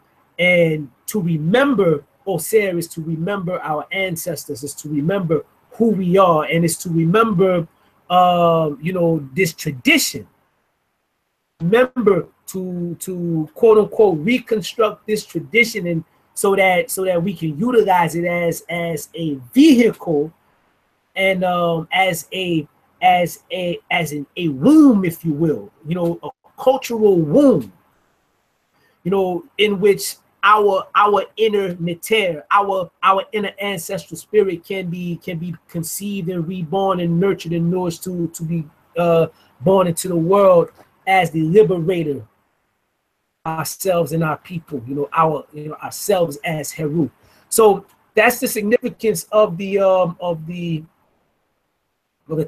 to remember Osir is to remember our ancestors, is to remember who we are, and is to remember, you know, this tradition. Remember to quote unquote reconstruct this tradition, and so that we can utilize it as a vehicle, and as a womb, if you will, you know, a cultural womb, you know, in which our inner Neter, our inner ancestral spirit can be conceived and reborn and nurtured and nourished to be born into the world as the liberator, ourselves and our people, you know, ourselves as Heru. So that's the significance of the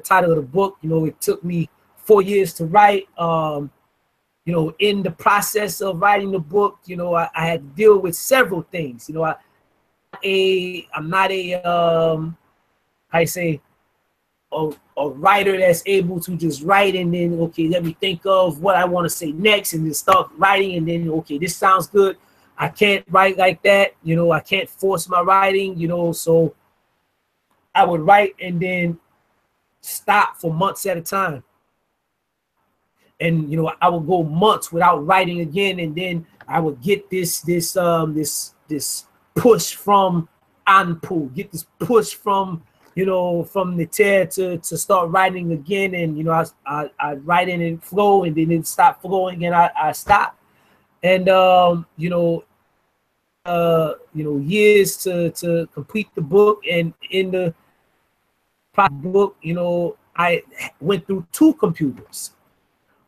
title of the book. You know, it took me 4 years to write. You know, in the process of writing the book, you know, I had to deal with several things. You know, I'm not a writer that's able to just write and then, okay, let me think of what I want to say next and then start writing, and then, okay, this sounds good. I can't write like that. You know, I can't force my writing, you know, so I would write and then stop for months at a time. And, you know, I would go months without writing again, and then I would get this push from Aankhu, get this push from, you know, from the tear to start writing again. And, you know, I write in and flow, and then it stop flowing, and I stop. And you know, years to complete the book. And in the book, you know, I went through 2 computers.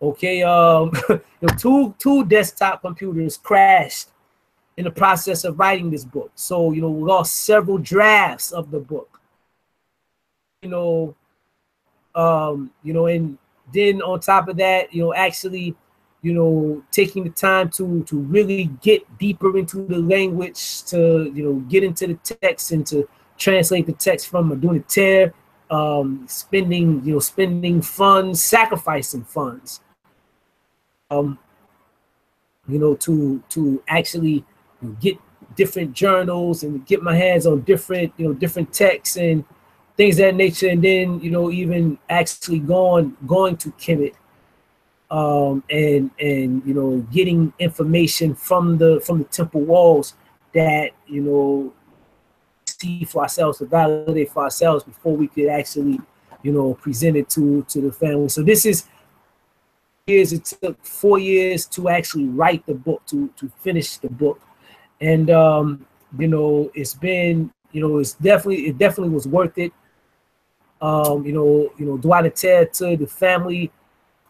Okay, you know, two desktop computers crashed in the process of writing this book. So, you know, we lost several drafts of the book. You know, and then on top of that, you know, actually, you know, taking the time to really get deeper into the language, to, you know, get into the text and to translate the text from doing a tear, spending funds, sacrificing funds, you know, to actually get different journals and get my hands on different, you know, different texts and things of that nature. And then, you know, even actually going to Kemetic, and you know, getting information from the temple walls that, you know, see for ourselves, to validate for ourselves before we could actually, you know, present it to the family. So this is years. It took 4 years to actually write the book, to finish the book. And you know, it's been, you know, it definitely was worth it. You know, Duanater to the family,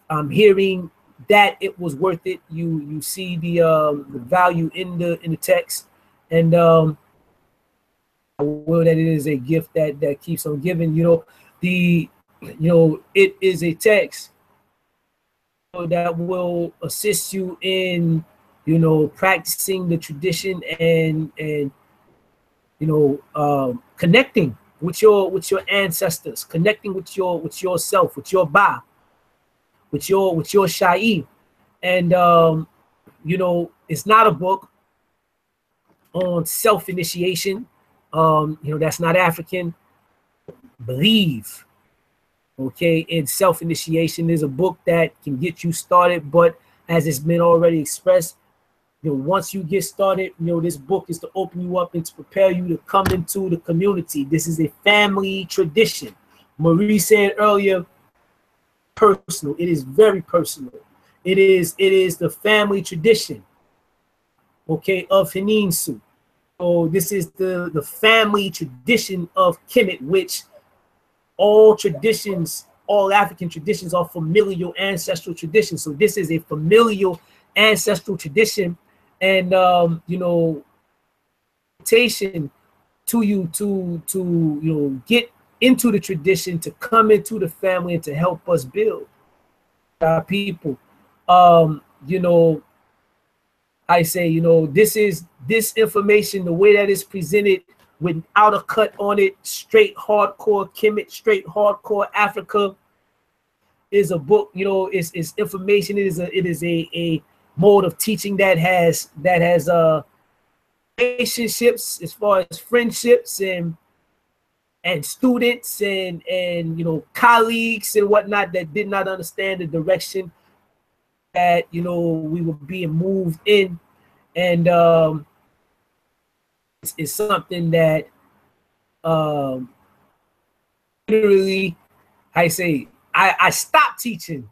I'm hearing that it was worth it. You see the value in the text, and will that it is a gift that keeps on giving. You know, it is a text that will assist you in, you know, practicing the tradition and you know, connecting with your ancestors, connecting with yourself, with your Ba, with your Shai. And you know, it's not a book on self-initiation. You know, that's not African. Believe, okay, in self-initiation is a book that can get you started, but as it's been already expressed, you know, once you get started, you know, this book is to open you up and to prepare you to come into the community. This is a family tradition. Marie said earlier, personal. It is very personal. It is the family tradition, okay, of Henensu. So this is the family tradition of Kemet, which all traditions, all African traditions are familial ancestral traditions. So this is a familial ancestral tradition. And you know, invitation to you to get into the tradition, to come into the family, and to help us build our people. I say, this information, the way that it's presented, without a cut on it, straight hardcore Kemet, straight hardcore Africa, is a book. It's information. It is a mode of teaching that has relationships, as far as friendships and students and colleagues and whatnot, that did not understand the direction that we were being moved in. And it's something that literally, I stopped teaching.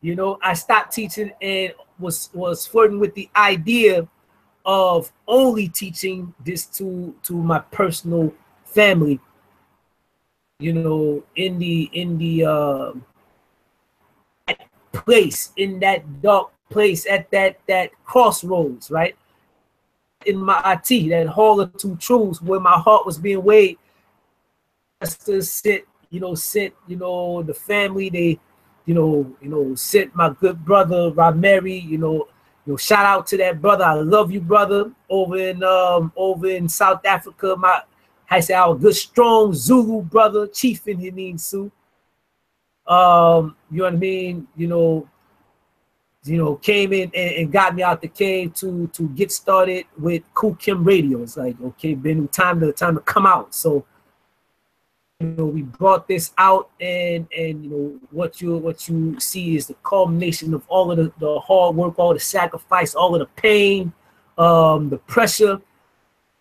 I stopped teaching and was flirting with the idea of only teaching this to my personal family, in the place, in that dark place, at that crossroads, right? In my IT, that hall of two truths, where my heart was being weighed, just to sit, the family, they, sit my good brother Rameri, shout out to that brother. I love you, brother, over in South Africa. Our good strong Zulu brother, Chief in Henensu. You know what I mean? Came in and got me out the cave to get started with Aankhu Benu radio. It's like, okay, Benu, time to come out. So we brought this out, and what you see is the culmination of all of the hard work, all the sacrifice, all of the pain, the pressure.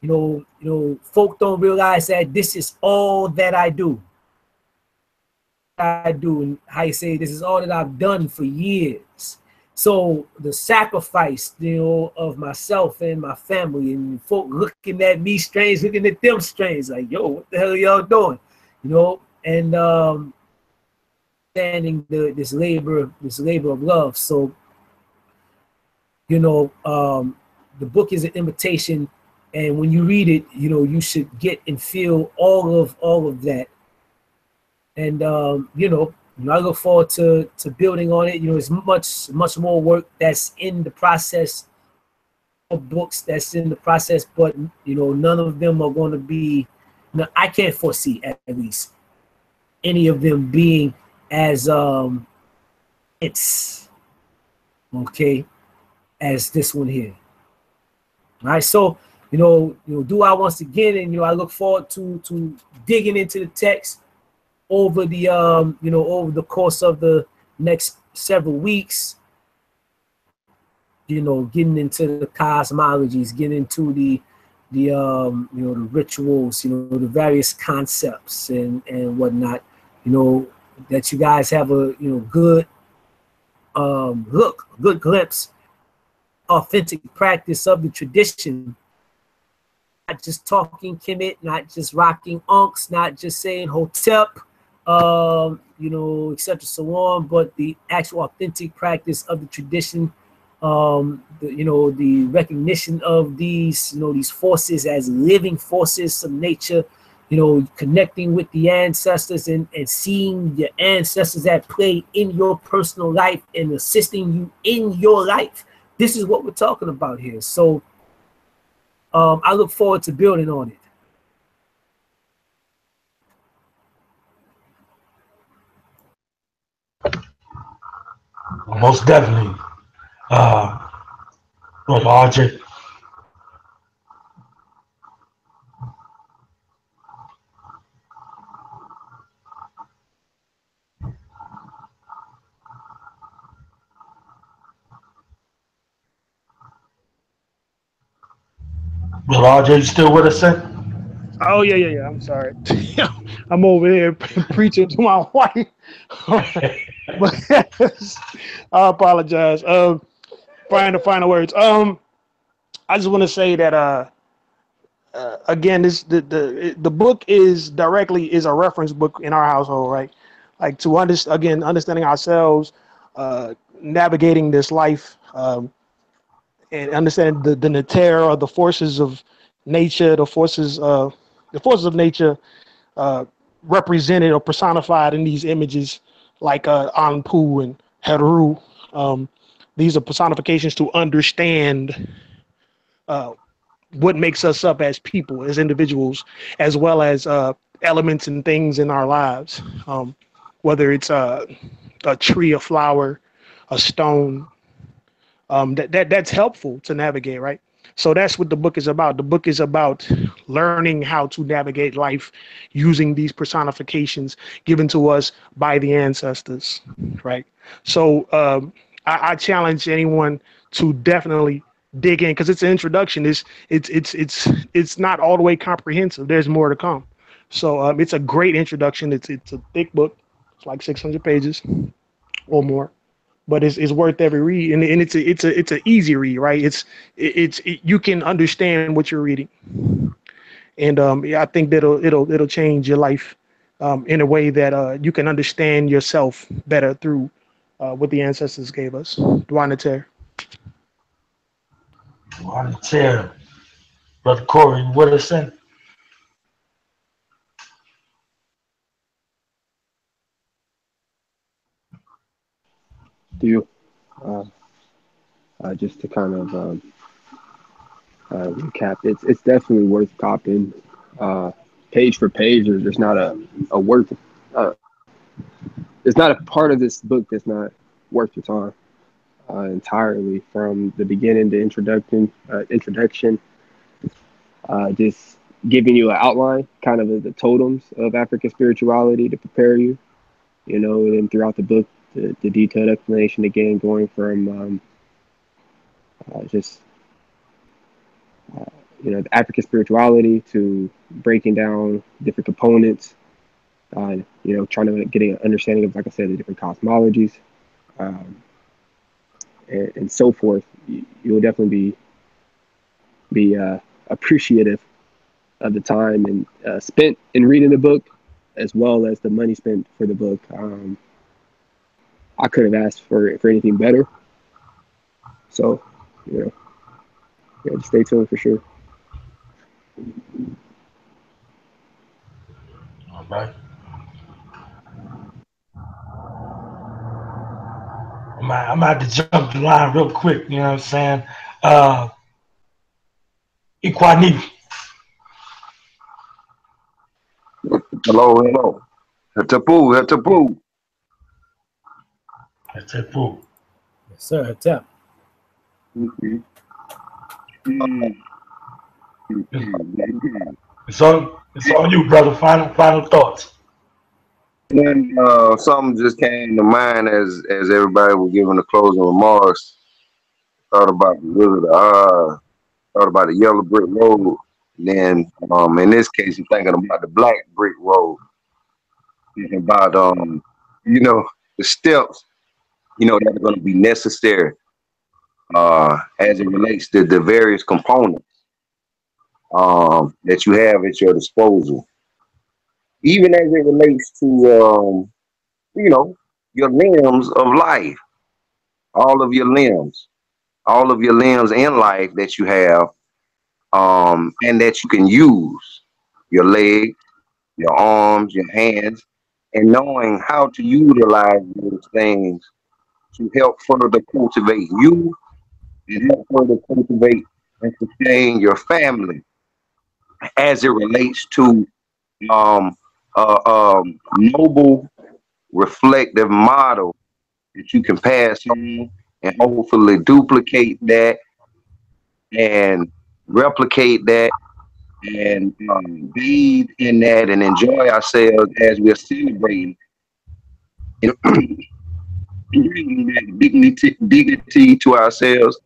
Folk don't realize that this is all that I do. And this is all that I've done for years. So the sacrifice, of myself and my family, and folk looking at me strange, looking at them strange, like, yo, what the hell are y'all doing? And standing this labor of love. So, the book is an invitation, and when you read it, you should get and feel all of that. And I look forward to building on it. There's much more work that's in the process, of books that's in the process, but none of them are going to be. No, I can't foresee, at least, any of them being as it's okay as this one here. All right, so do I once again, and I look forward to digging into the text over the over the course of the next several weeks. Getting into the cosmologies, getting into the rituals, the various concepts and whatnot, that you guys have a good good glimpse, authentic practice of the tradition, not just talking Kemet, not just rocking unks, not just saying hotep, etc. so on, but the actual authentic practice of the tradition. The recognition of these forces as living forces of nature, connecting with the ancestors and seeing your ancestors at play in your personal life and assisting you in your life. This is what we're talking about here. So I look forward to building on
it. Most definitely. Brother RJ. Brother RJ, you still with us, sir?
Oh yeah. I'm sorry. I'm over here preaching to my wife. But I apologize. Find the final words. I just want to say that again, the book is a reference book in our household, right? Like to understanding ourselves, navigating this life, and understanding the nature or the forces of nature, the forces of nature, represented or personified in these images, like Anpu and Heru. These are personifications to understand what makes us up as people, as individuals, as well as elements and things in our lives. Whether it's a tree, a flower, a stone, that's helpful to navigate, right? So that's what the book is about. The book is about learning how to navigate life using these personifications given to us by the ancestors, right? So I challenge anyone to definitely dig in, because it's an introduction. It's not all the way comprehensive. There's more to come. So it's a great introduction. It's a thick book. It's like 600 pages or more, but it's worth every read, and it's an easy read, right? You can understand what you're reading, and yeah, I think that it'll change your life in a way that you can understand yourself better through what the ancestors gave us. Duanater.
Volunteer. Brother Corey, what is it?
Do you just to kind of recap, it's definitely worth copying. Page for page, there's not a worth. Uh, there's not a part of this book that's not worth your time entirely, from the beginning to introduction, just giving you an outline, kind of the totems of African spirituality to prepare you, and then throughout the book, the detailed explanation again, going from just the African spirituality to breaking down different components, trying to get an understanding of, like I said, the different cosmologies, um, and so forth. You will definitely be appreciative of the time and spent in reading the book, as well as the money spent for the book. I could have asked for anything better. So, just stay tuned for sure.
All right. I'm about to jump the line real quick, you know what I'm saying? Iquani.
Hello. Tapu.
That's it, Pooh.
Yes, sir. Tap.
It's on you, brother. Final thoughts.
Then something just came to mind as everybody was giving the closing remarks. Thought about the Wizard of Oz. Thought about the yellow brick road. Then in this case, I'm thinking about the black brick road. Thinking about the steps that are going to be necessary as it relates to the various components that you have at your disposal, even as it relates to your limbs of life, all of your limbs, in life that you have, and that you can use your legs, your arms, your hands, and knowing how to utilize those things to help further cultivate you and help further cultivate and sustain your family as it relates to noble, reflective model that you can pass on and hopefully duplicate that and replicate that and bathe in that and enjoy ourselves as we're celebrating and bringing that dignity to ourselves,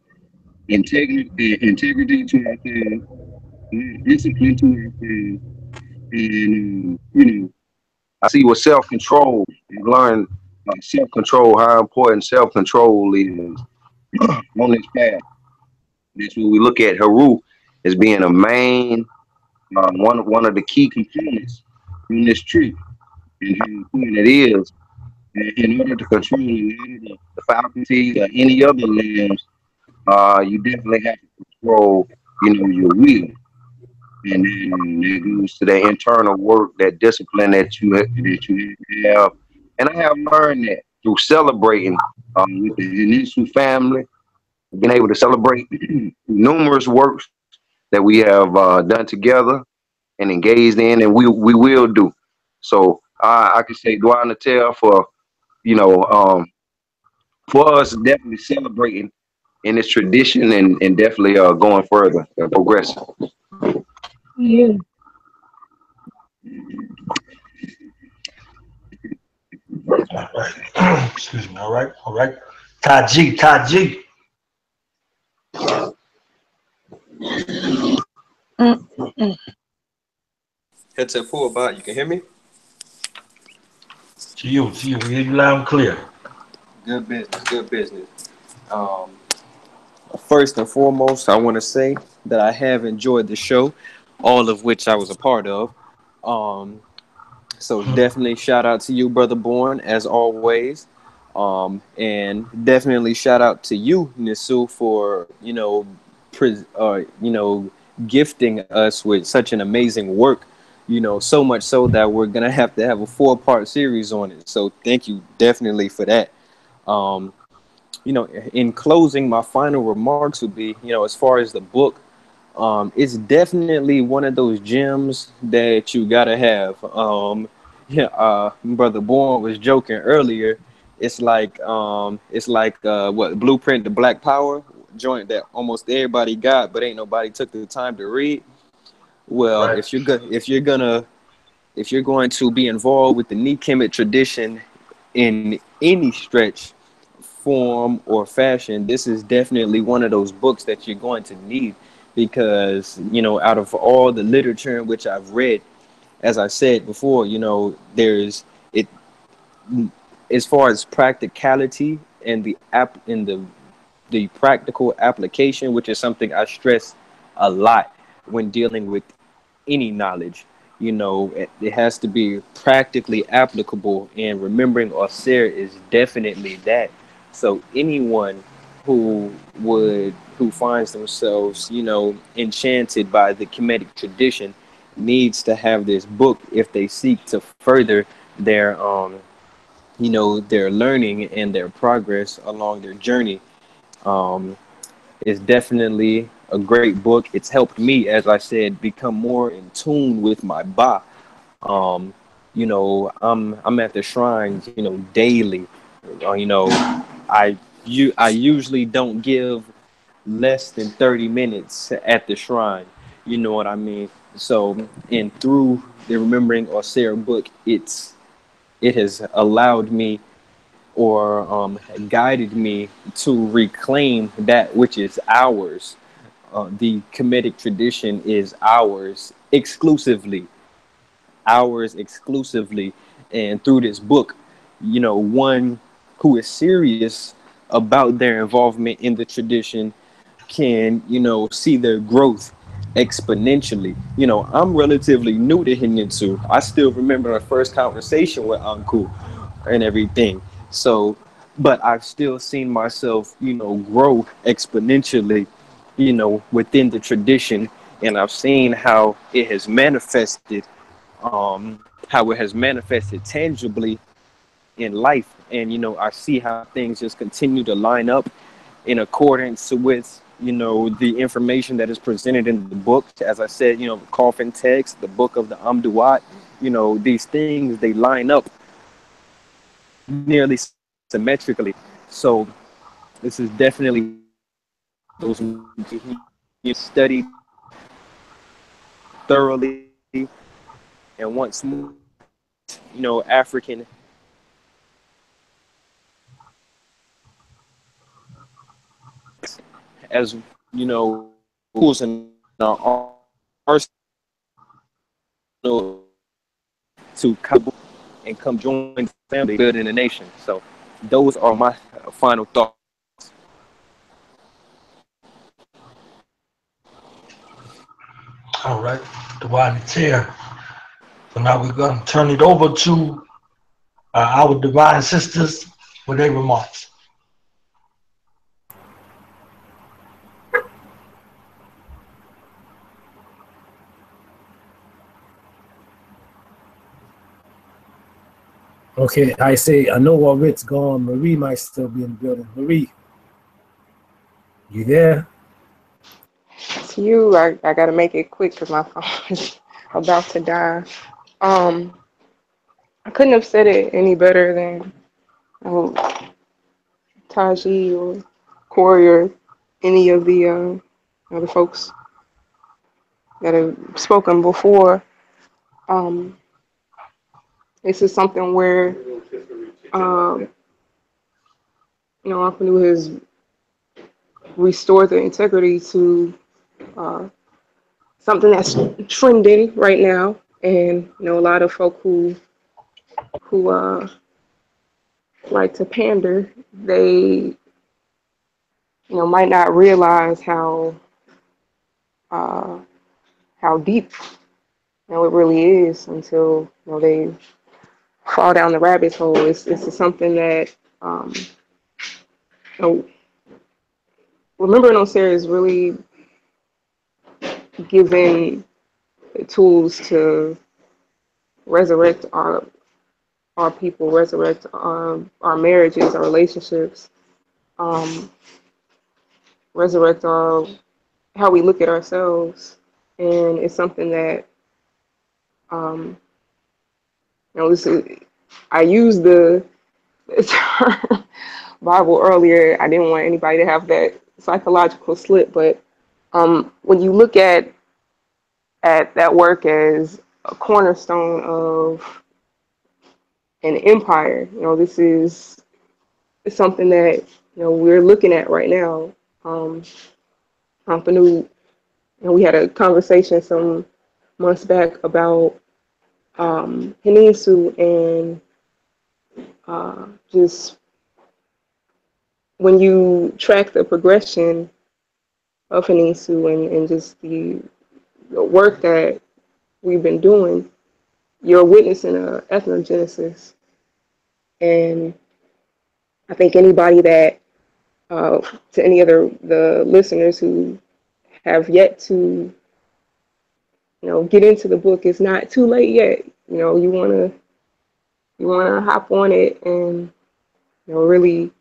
integrity to ourselves, discipline to ourselves, and I see what self-control. I've learned self-control, how important self-control is on this path. That's what we look at Haru as being a main one of the key components in this tree, and how important it is. In order to control the faculties or any other limbs, you definitely have to control, your will. and then it goes to the internal work, that discipline that you have. And I have learned that through celebrating with the Henensu family, being able to celebrate numerous works that we have done together and engaged in, and we will do. So I can say Dua Natel for you know for us definitely celebrating in this tradition and definitely going further and progressing.
Yeah.
All right. Excuse me. All right. All right. Taji, Taji.
Mm-mm.
Headset full, about you can hear me.
To you, to you. We hear you loud and clear.
Good business, good business. Um, First and foremost, I want to say that I have enjoyed the show, all of which I was a part of. Um, so definitely shout out to you, brother Born, as always. And definitely shout out to you, Nisu, for gifting us with such an amazing work. So much so that we're gonna have to have a 4-part series on it. So thank you definitely for that. Um, in closing, my final remarks would be, as far as the book, it's definitely one of those gems that you gotta have. Brother Bourne was joking earlier. It's like what Blueprint to Black Power joint that almost everybody got, but ain't nobody took the time to read. Well,
Right.
if you're going to be involved with the Kemetic tradition in any stretch, form, or fashion, this is definitely one of those books that you're going to need because, out of all the literature in which I've read, as I said before, there's it as far as practicality and the practical application, which is something I stress a lot when dealing with any knowledge. It has to be practically applicable, and remembering Osir is definitely that. So anyone who finds themselves, enchanted by the Kemetic tradition needs to have this book if they seek to further their their learning and their progress along their journey. Um, it's definitely a great book. It's helped me, as I said, become more in tune with my ba. I'm at the shrines, daily. I usually don't give less than 30 minutes at the shrine. You know what I mean? So, and through the Remembering Osir book, it has allowed me or guided me to reclaim that which is ours. The Kemetic tradition is ours exclusively. And through this book, one who is serious about their involvement in the tradition can, see their growth exponentially. I'm relatively new to Henensu. I still remember our first conversation with Aankhu and everything. So, but I've still seen myself, grow exponentially, within the tradition, and I've seen how it has manifested tangibly in life, and I see how things just continue to line up in accordance with the information that is presented in the book. As I said, the coffin text, the book of the Amduat, these things, they line up nearly symmetrically. So this is definitely those studied thoroughly, and once more, African as tools in our arsenal to come and come join the family building a nation. So those are my final thoughts.
All right. The wide chair. So now we're going to turn it over to our divine sisters for their remarks.
Okay, I say, I know while Rick's gone, Marie might still be in the building. Marie, you there?
To you, I gotta make it quick because my phone is about to die. I couldn't have said it any better than Taji or Corey or any of the other folks that have spoken before. Um, this is something where Aankhu Benu has restored the integrity to something that's trending right now, and a lot of folk who like to pander, they might not realize how deep it really is until they fall down the rabbit hole. It's something that remembering Osir is really giving the tools to resurrect our people, resurrect our marriages, our relationships, resurrect how we look at ourselves. And it's something that I used the term Bible earlier. I didn't want anybody to have that psychological slip, but when you look at that work as a cornerstone of an empire, this is something that we're looking at right now. We had a conversation some months back about Henensu and just when you track the progression of Henensu and just the work that we've been doing, you're witnessing an ethnogenesis. And I think anybody that, to any other the listeners who have yet to, get into the book, it's not too late yet. You wanna hop on it and really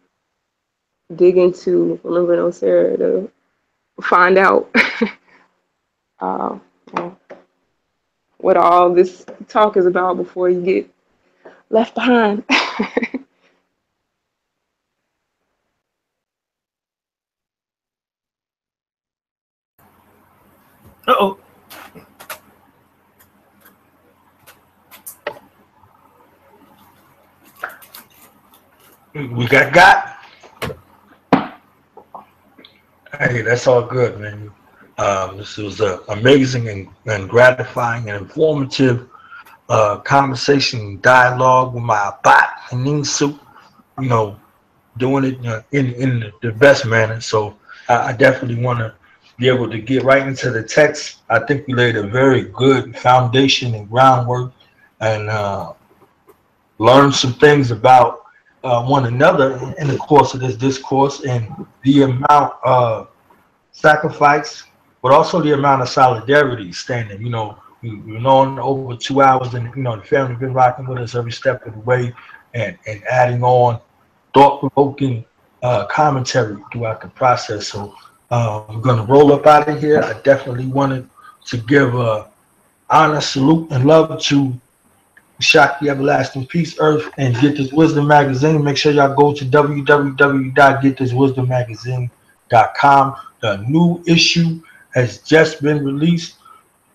dig into remembering Osir to find out what all this talk is about before you get left behind.
Uh-oh.
We got. Hey, that's all good, man. This was an amazing and gratifying and informative conversation, dialogue with my bot and Henensu, doing it in the best manner. So I definitely want to be able to get right into the text. I think we laid a very good foundation and groundwork and learn some things about one another in the course of this discourse and the amount of sacrifice, but also the amount of solidarity standing. We've known over 2 hours, and the family been rocking with us every step of the way, and adding on thought-provoking commentary throughout the process. So I'm going to roll up out of here. I definitely wanted to give honor, salute, and love to Shakti Everlasting Peace Earth and Get This Wisdom Magazine. Make sure y'all go to www.getthiswisdommagazine.com. The new issue has just been released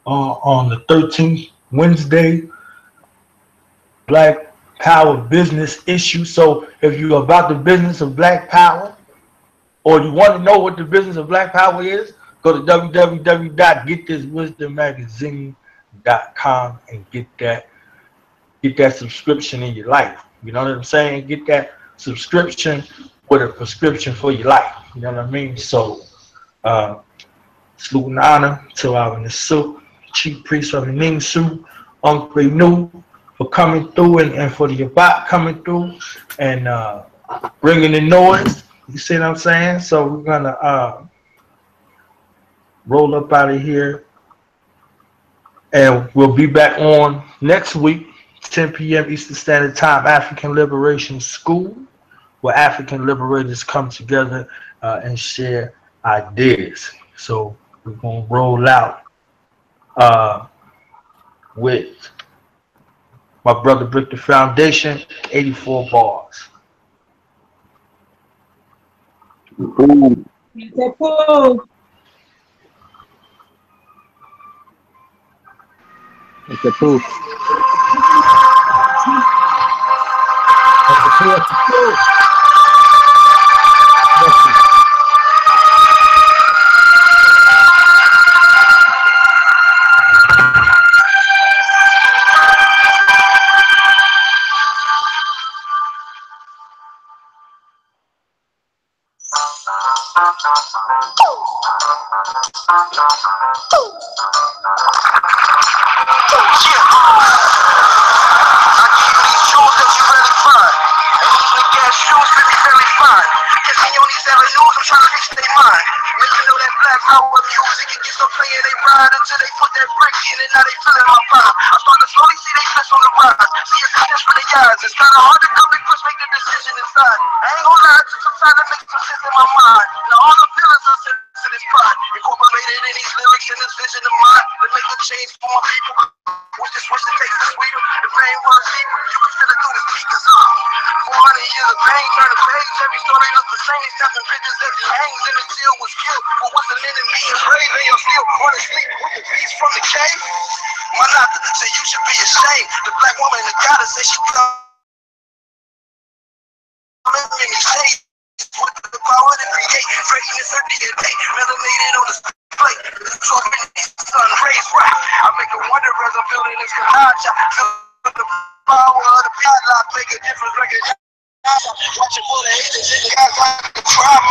on the 13th, Wednesday. Black Power business issue. So if you're about the business of Black Power, or you want to know what the business of Black Power is, go to www.getthiswisdommagazine.com and get that subscription in your life. You know what I'm saying? Get that subscription with a prescription for your life. You know what I mean? So, salute and honor to our Henensu, Chief Priest of Henensu, Aankhu Benu, for coming through and for the Abbat coming through and bringing the noise. You see what I'm saying? So we're gonna roll up out of here, and we'll be back on next week 10 p.m. Eastern Standard Time, African Liberation School, where African liberators come together and share ideas. So we're going to roll out with my brother Brick the Foundation, 84 bars.
Ooh.
It's a pool.
It's a proof.
It's kind of hard to come and push, make the decision inside. I ain't gonna lie, it took some time to make some sense in my mind. Now all the feelings are sense to this pride. Incorporated in these lyrics and this vision of mine to make a change for my people. Wish this wish to taste the sweeter. The pain runs deeper. You can feel it through the speakers. 400 years of pain, turn the page. Every story looks the same. Snapping pictures as he hangs in the jail was killed. But what's an enemy is brave and you're still wanna sleep with the beast from the cave? My not say you should be ashamed. The black woman, the goddess, said she come. Many shades with the power to create greatness her DNA, melanated on the plate. Absorbing these sun rays right. I make a wonder as I'm building this collage. I feel the power of the padlock, make a difference, recognize. Watching for the haters in the eyes like a crime.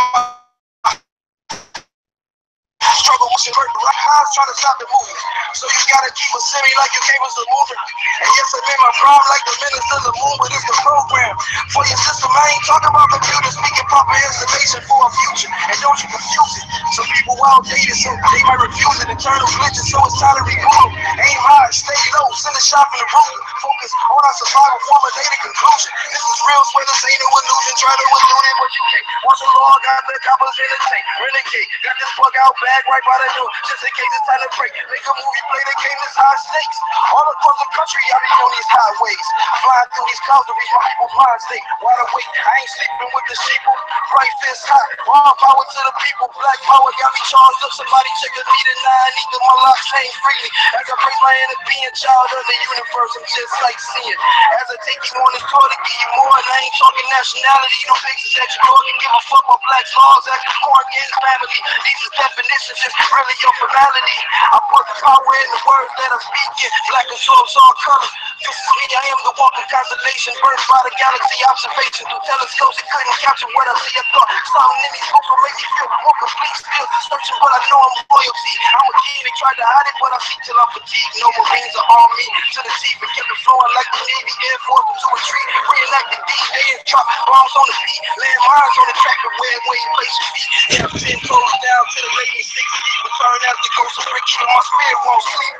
Struggle with your work, the right minds trying to stop the movement. So you gotta keep a semi like your cables are moving. And yes, I made my prom like the minister of the moon, but it's the program. For your system, I ain't talking about computers speaking proper information for a future. And don't you confuse it. Some people outdated, so they might refuse it. Internal glitches, so it's time to remove them. Aim high, stay low, send a shot from the room. Focus on our survival, formulated conclusion. This is real, swear this ain't no illusion. Try to elude it, but you can't. Once the law got the coppers in the tank. Renegade, got this bug out bag right by the door, just in case it's time to break. Make a movie, play the game, this high stakes. All across the country, I be on these highways. Flying through these clouds to reach my people's mind state. Wide awake, I ain't sleeping with the sheeple. Right fist high, all power to the people. Black power got me charged up. Somebody check a meter 9, either my life change freely. As I praise my inner being, child of the universe, I'm just like seeing. As I take you on this tour to give you more, and I ain't talking nationality, no fixes that you don't give a fuck what black laws act. Corn against family, these is definitions, just really your formality. I put power in the words that I'm speaking. Black absorbs all colors. This is me, I am the walking constellation, birthed by the galaxy observation. Through telescopes, it couldn't capture what I see. I thought something in these books will make me feel more complete. Still searching, but I know I'm royalty. I'm a king, they tried to hide it, but I see till I'm fatigued. No Marines are on me to the teeth and kept it flowing like the Navy Air Force into a tree. Reenacted D-Day and drop bombs on the beat. Land mines on the track of where you place your feet. Yeah, I'm 10 toes down to the lady 6 feet. Return as the ghost of Ricky, my spirit won't sleep.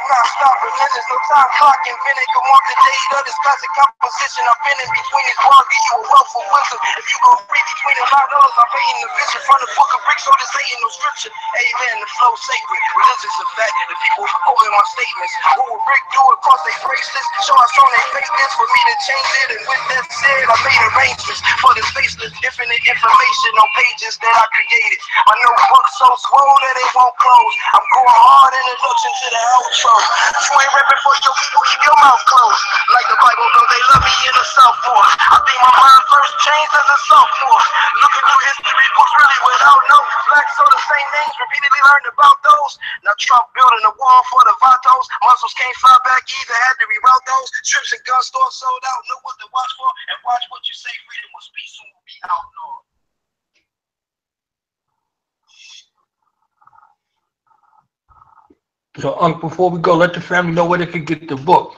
Not stopping, man, there's no time clock invented. Can mark the date of this classic composition. I've been in between these bars, give you a wealth of wisdom. If you go read between the line others, I'm painting the vision from the book of bricks, so this ain't no scripture. Amen, the flow sacred. Religion's a fact, the people quoting my statements. What will Rick do across their bracelets? Show us on their fakeness for me to change it. And with that said, I made arrangements for this faceless, infinite information on pages that I created. My notebook's so swollen that it won't close. I'm going hard, introduction to the outro. You ain't repping for your people, keep your mouth closed. Like the Bible, though they love me in the Southport. I think my mind first changed as a sophomore. Looking through history books really without no black, so the same names repeatedly learned about those. Now Trump building a wall for the Vatos. Muscles can't fly back either, had to reroute those. Trips and gun stores sold out, know what to watch for. And watch what you say, freedom will speak, soon will be outlawed.
So, before we go, let the family know where they can get the book.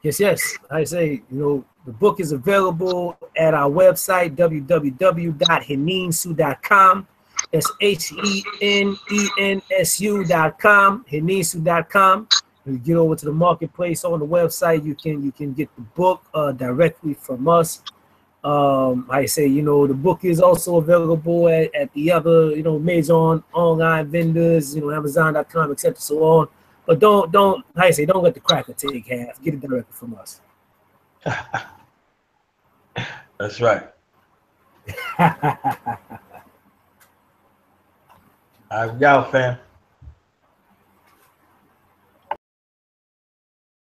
Yes. I say, the book is available at our website, www.henensu.com. That's HENENSU.com, Henensu.com. You get over to the marketplace on the website. You can get the book directly from us. I say, you know, the book is also available at the other, you know, major online vendors, you know, Amazon.com, etc. so on. But don't like I say, don't let the cracker take half. Get it directly from us.
That's right. All right, we out, fam.